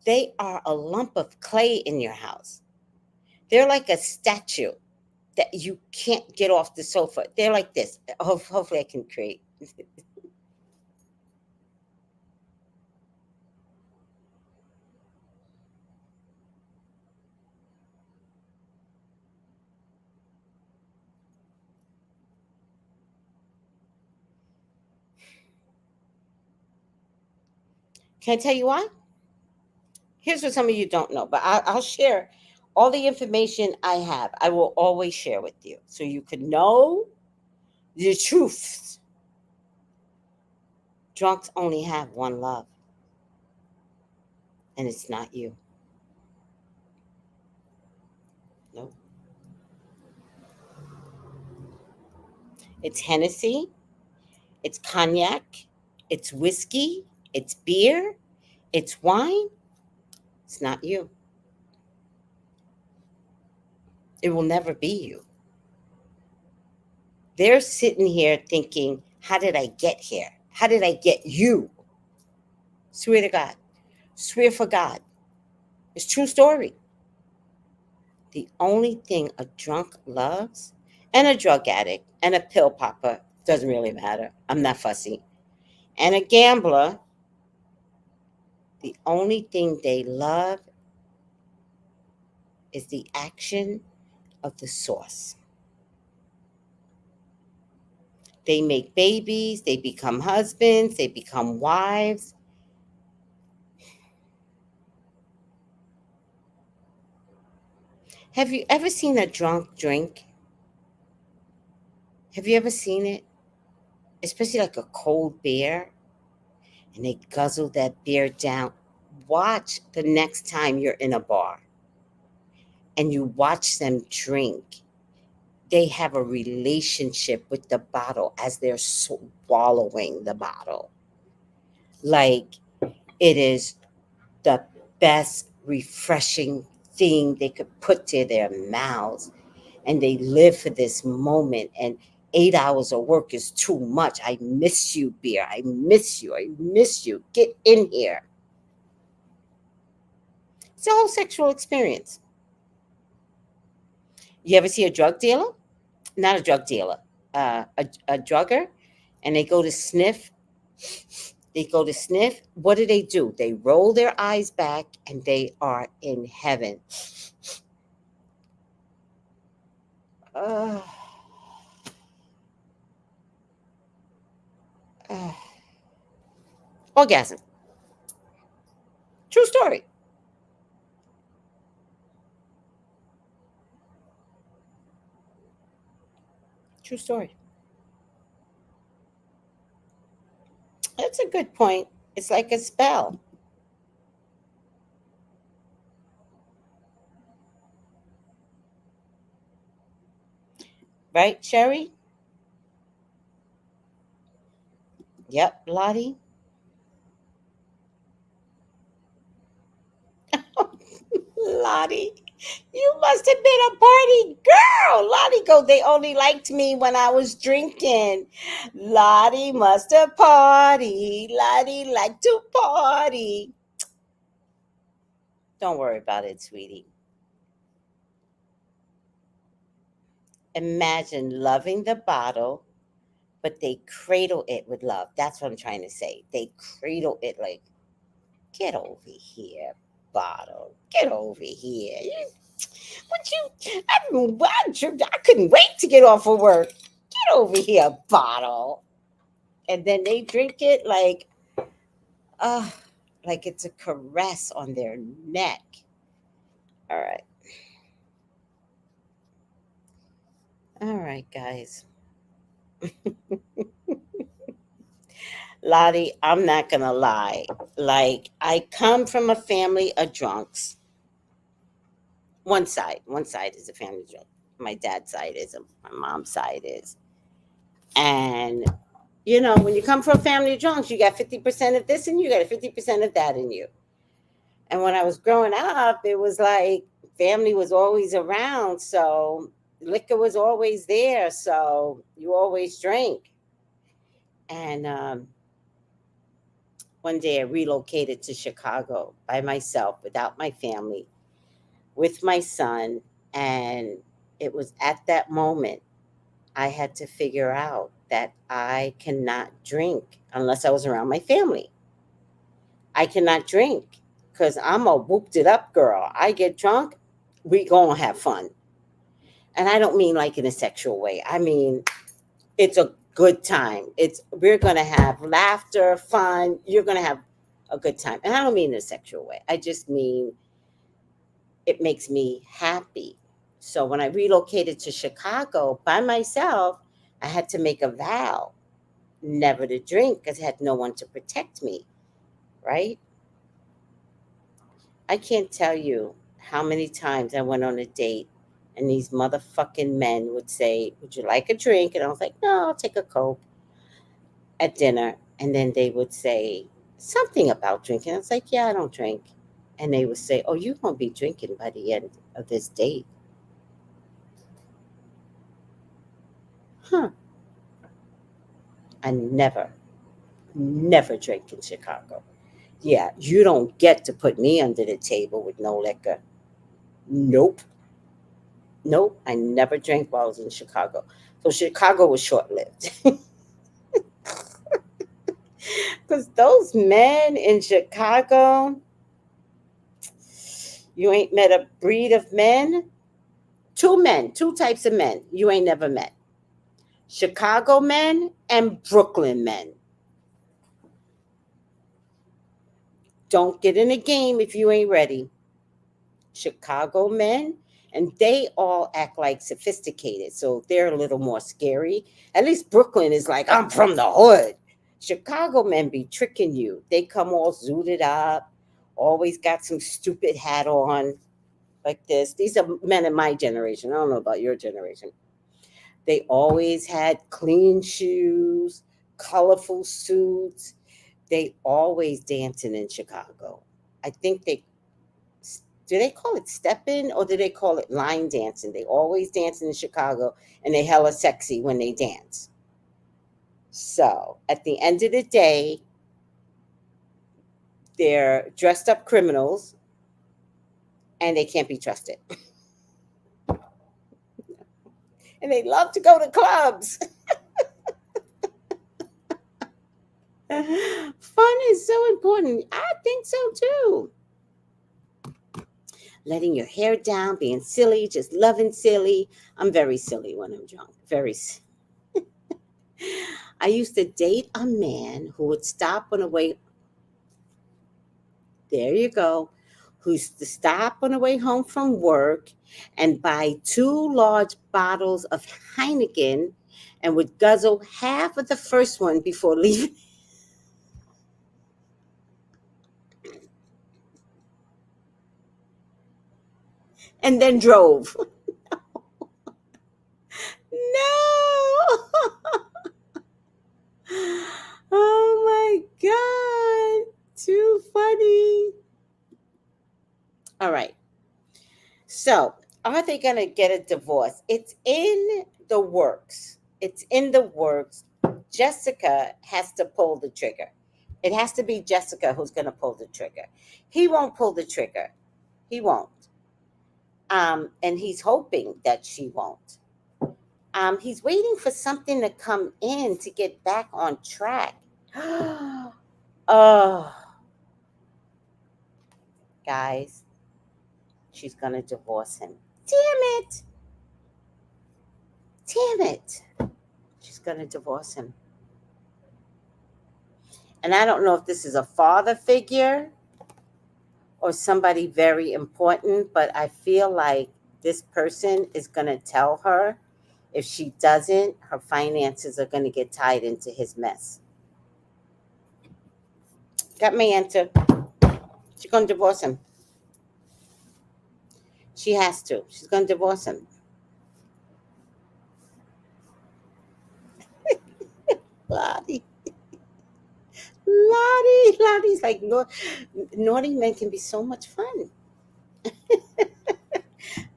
They are a lump of clay in your house. They're like a statue that you can't get off the sofa. They're like this. Hopefully, I can create. Can I tell you why? Here's what some of you don't know, but I'll share all the information I have. I will always share with you so you could know the truth. Drunks only have one love, and it's not you. Nope. It's Hennessy, it's cognac, it's whiskey, it's beer, it's wine. It's not you. It will never be you. They're sitting here thinking, how did I get here? How did I get you? Swear to God. Swear for God. It's true story. The only thing a drunk loves, and a drug addict, and a pill popper, doesn't really matter. I'm not fussy. And a gambler, the only thing they love is the action of the source. They make babies, they become husbands, they become wives. Have you ever seen a drunk drink? Have you ever seen it? Especially like a cold beer, and they guzzle that beer down. Watch the next time you're in a bar and you watch them drink. They have a relationship with the bottle as they're swallowing the bottle. Like it is the best refreshing thing they could put to their mouths. And they live for this moment. And 8 hours of work is too much. I miss you, beer. I miss you. I miss you. Get in here. It's a whole sexual experience. You ever see a drug dealer? Not a drug dealer, a drugger, and they go to sniff. They go to sniff. What do? They roll their eyes back and they are in heaven. Uh, uh, Orgasm. True story. True story. That's a good point. It's like a spell, right, Sherry? Yep, Lottie. Lottie, you must have been a party girl. Lottie go, they only liked me when I was drinking. Lottie must have party. Lottie liked to party. Don't worry about it, sweetie. Imagine loving the bottle, but they cradle it with love. That's what I'm trying to say. They cradle it like, get over here, bottle. Get over here. What you? I couldn't wait to get off of work. Get over here, bottle. And then they drink it uh, like it's a caress on their neck. All right, all right, guys. Lottie, I'm not gonna lie. Like I come from a family of drunks. One side is a family drunk. My dad's side isn't. My mom's side is. And when you come from a family of drunks, you got 50% of this and you got 50% of that in you. And when I was growing up, it was like family was always around. So liquor was always there. So you always drank. And one day I relocated to Chicago by myself without my family with my son. And it was at that moment I had to figure out that I cannot drink unless I was around my family. I cannot drink because I'm a whooped it up girl. I get drunk, we gonna have fun. And I don't mean like in a sexual way. I mean it's a good time. We're gonna have laughter, fun. You're gonna have a good time. And I don't mean in a sexual way. I just mean it makes me happy. So when I relocated to Chicago by myself, I had to make a vow. never to drink because I had no one to protect me, right? I can't tell you how many times I went on a date and these motherfucking men would say, "Would you like a drink?" And I was like, "No, I'll take a Coke," at dinner. And then they would say something about drinking. I was like, "Yeah, I don't drink." And they would say, "Oh, you're going to be drinking by the end of this date." Huh. I never drink in Chicago. Yeah, you don't get to put me under the table with no liquor. Nope. Nope. I never drank while I was in Chicago. So Chicago was short lived. Because those men in Chicago, you ain't met a breed of men. Two men, two types of men you ain't never met: Chicago men and Brooklyn men. Don't get in a game if you ain't ready. Chicago men, and they all act like sophisticated, so they're a little more scary. At least Brooklyn is like, "I'm from the hood." Chicago men be tricking you. They come all zooted up, always got some stupid hat on like this. These are men in my generation. I don't know about your generation. They always had clean shoes, colorful suits. They always dancing in Chicago. I think they do they call it stepping or do they call it line dancing? They always dancing in Chicago and they hella sexy when they dance. So at the end of the day, they're dressed up criminals and they can't be trusted. And they love to go to clubs. Fun is so important. I think so too. Letting your hair down, being silly, just loving silly. I'm very silly when I'm drunk. I used to date a man who would stop on the way. There you go. Who used to stop on the way home from work and buy two large bottles of Heineken and would guzzle half of the first one before leaving and then drove. No. Oh my God. Too funny. All right. So, are they going to get a divorce? It's in the works. It's in the works. Jessica has to pull the trigger. It has to be Jessica who's going to pull the trigger. He won't pull the trigger. He won't. And he's hoping that she won't. He's waiting for something to come in to get back on track. Oh, guys, she's going to divorce him. Damn it. Damn it. She's going to divorce him. And I don't know if this is a father figure or somebody very important, but I feel like this person is going to tell her if she doesn't, her finances are going to get tied into his mess. Got my answer. She's going to divorce him. She has to. She's going to divorce him. Lottie. Lottie's like, no, naughty men can be so much fun.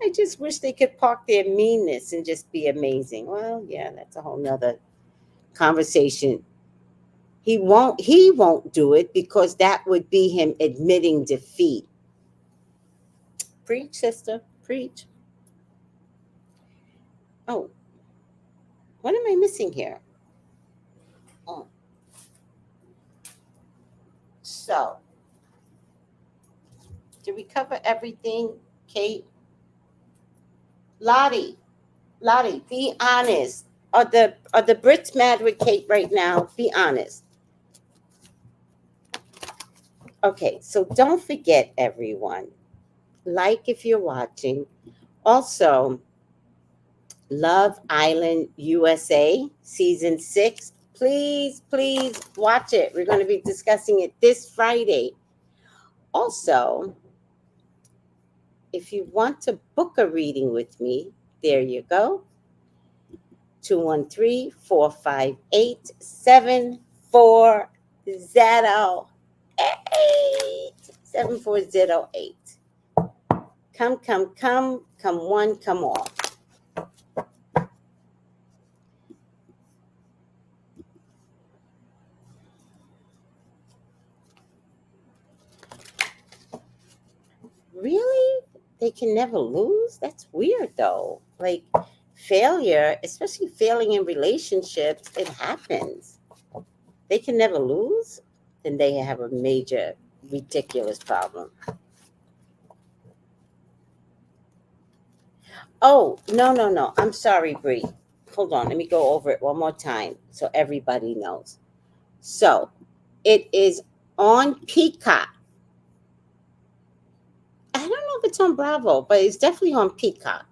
I just wish they could park their meanness and just be amazing. Well, yeah, that's a whole nother conversation. He won't do it because that would be him admitting defeat. Preach, sister, preach. Oh, what am I missing here? Oh, so did we cover everything, Kate? Lottie, Lottie, be honest. Are the Brits mad with Kate right now? Be honest. Okay, so don't forget, everyone. Like if you're watching. Also, Love Island USA season 6. please, please watch it. We're going to be discussing it this Friday. Also, if you want to book a reading with me, there you go. 213-458-7408. 7408. Come, come, come, come one, come all. Really? They can never lose? That's weird though. Like failure, especially failing in relationships, it happens. They can never lose? Then they have a major, ridiculous problem. Oh, no, no, no. I'm sorry, Bree. Hold on. Let me go over it one more time so everybody knows. So it is on Peacock. I don't know if it's on Bravo, but it's definitely on Peacock.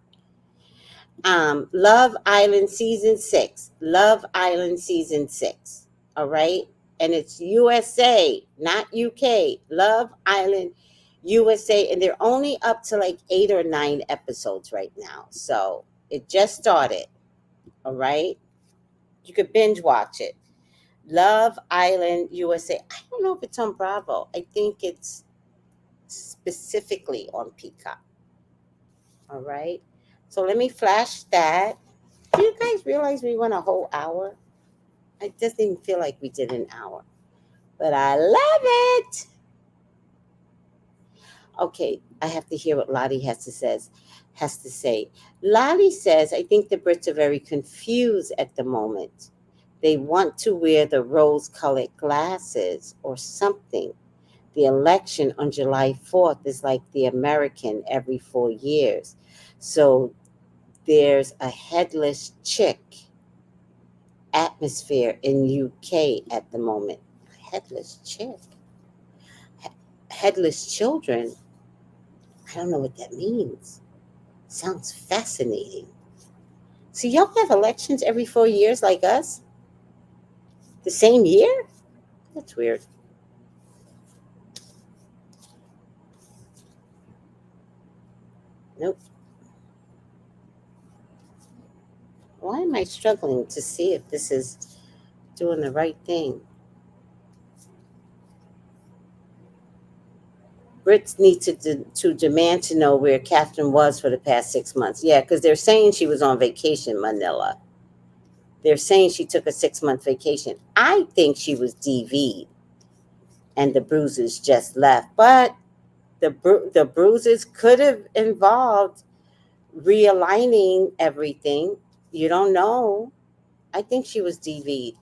Love Island season 6. Love Island season 6. All right. And it's USA, not UK. Love Island USA. And they're only up to like 8 or 9 episodes right now. So it just started. All right. You could binge watch it. Love Island USA. I don't know if it's on Bravo. I think it's specifically on Peacock. All right. So let me flash that. Do you guys realize we went a whole hour? I just didn't feel like we did an hour. But I love it. Okay, I have to hear what Lottie has to say. Lottie says, I think the Brits are very confused at the moment. They want to wear the rose-colored glasses or something. The election on July 4th is like the American every 4 years. So there's a headless chick atmosphere in UK at the moment. Headless chick. Headless children. I don't know what that means. Sounds fascinating. So y'all have elections every 4 years like us? The same year? That's weird. Nope. Why am I struggling to see if this is doing the right thing? Brits need to demand to know where Catherine was for the past 6 months. Yeah, because they're saying she was on vacation, Manila. They're saying she took a 6-month vacation. I think she was DV'd and the bruises just left. But the bruises could have involved realigning everything. You don't know. I think she was DV'd.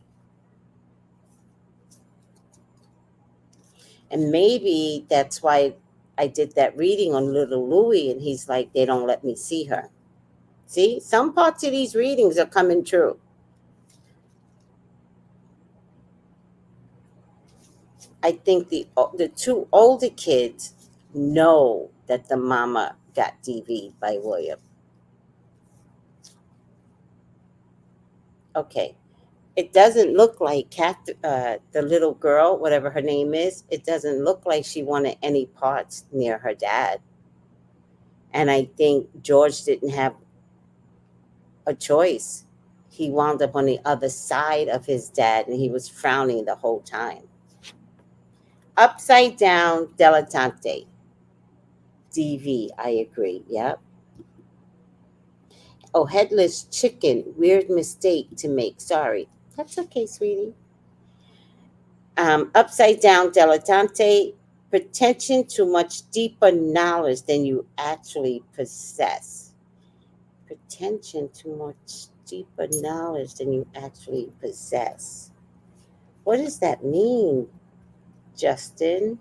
And maybe that's why I did that reading on little Louie, and he's like, they don't let me see her. See, some parts of these readings are coming true. I think the two older kids know that the mama got DV'd by William. Okay. It doesn't look like the little girl, whatever her name is, it doesn't look like she wanted any parts near her dad. And I think George didn't have a choice. He wound up on the other side of his dad and he was frowning the whole time. Upside down dilettante. DV, I agree. Yep. Oh, headless chicken. Weird mistake to make. Sorry. That's okay, sweetie. Upside down dilettante. Pretension to much deeper knowledge than you actually possess. Pretension to much deeper knowledge than you actually possess. What does that mean, Justin?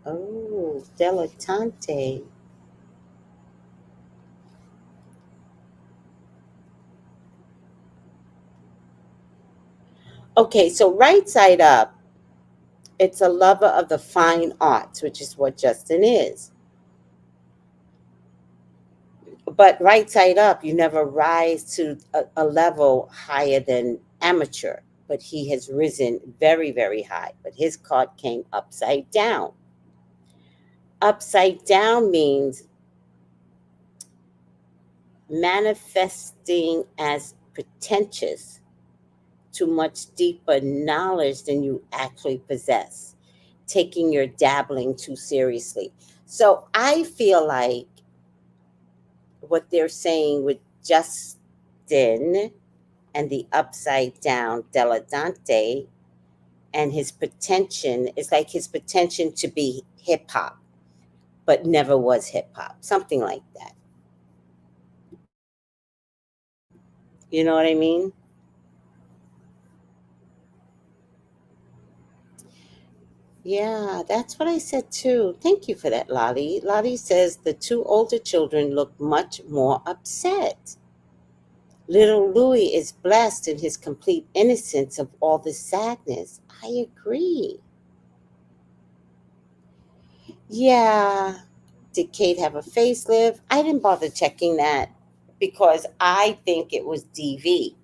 Oh, dilettante. Okay, so right side up, it's a lover of the fine arts, which is what Justin is. But right side up, you never rise to a level higher than amateur. But he has risen very, very high. But his card came upside down. Upside down means manifesting as pretentious to much deeper knowledge than you actually possess, taking your dabbling too seriously. So I feel like what they're saying with Justin and the upside down dilettante and his pretension is like his pretension to be hip hop, but never was hip hop, something like that. You know what I mean? Yeah, that's what I said too. Thank you for that, Lottie. Lottie says the two older children look much more upset. Little Louis is blessed in his complete innocence of all this sadness. I agree. Yeah. Did Kate have a facelift? I didn't bother checking that because I think it was DV.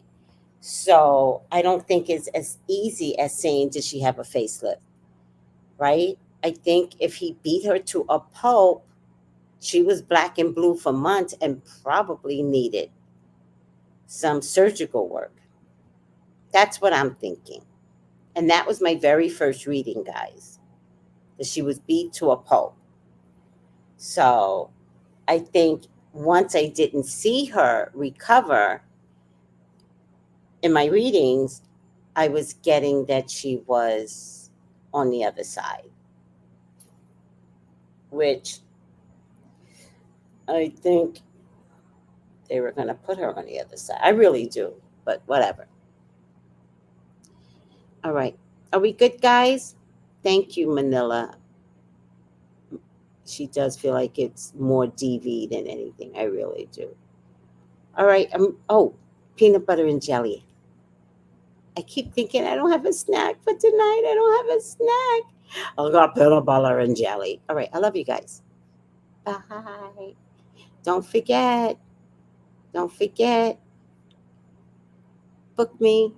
So I don't think it's as easy as saying, did she have a facelift? Right? I think if he beat her to a pulp, she was black and blue for months and probably needed some surgical work. That's what I'm thinking. And that was my very first reading, guys, that she was beat to a pulp. So I think once I didn't see her recover in my readings, I was getting that she was on the other side, which I think they were going to put her on the other side. I really do, but whatever. All right. Are we good, guys? Thank you, Manila. She does feel like it's more DV than anything. I really do. All right. Oh, peanut butter and jelly. I keep thinking I don't have a snack for tonight. I don't have a snack. I got peanut butter and jelly. All right. I love you guys. Bye. Don't forget. Don't forget. Book me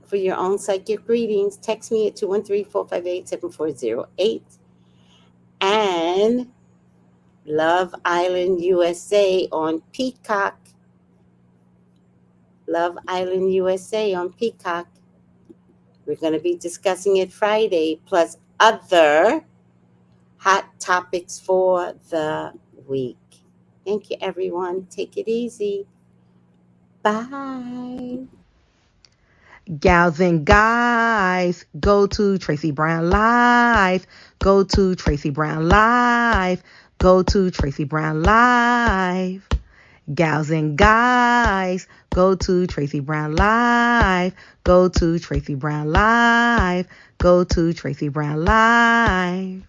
for your own psychic readings. Text me at 213-458-7408. And Love Island USA on Peacock. Love Island USA on Peacock. We're going to be discussing it Friday, plus other hot topics for the week. Thank you, everyone. Take it easy. Bye. Gals and guys, go to Tracy Brown Live. Go to Tracy Brown Live. Go to Tracy Brown Live. Gals and guys, go to Tracy Brown Live. Go to Tracy Brown Live. Go to Tracy Brown Live.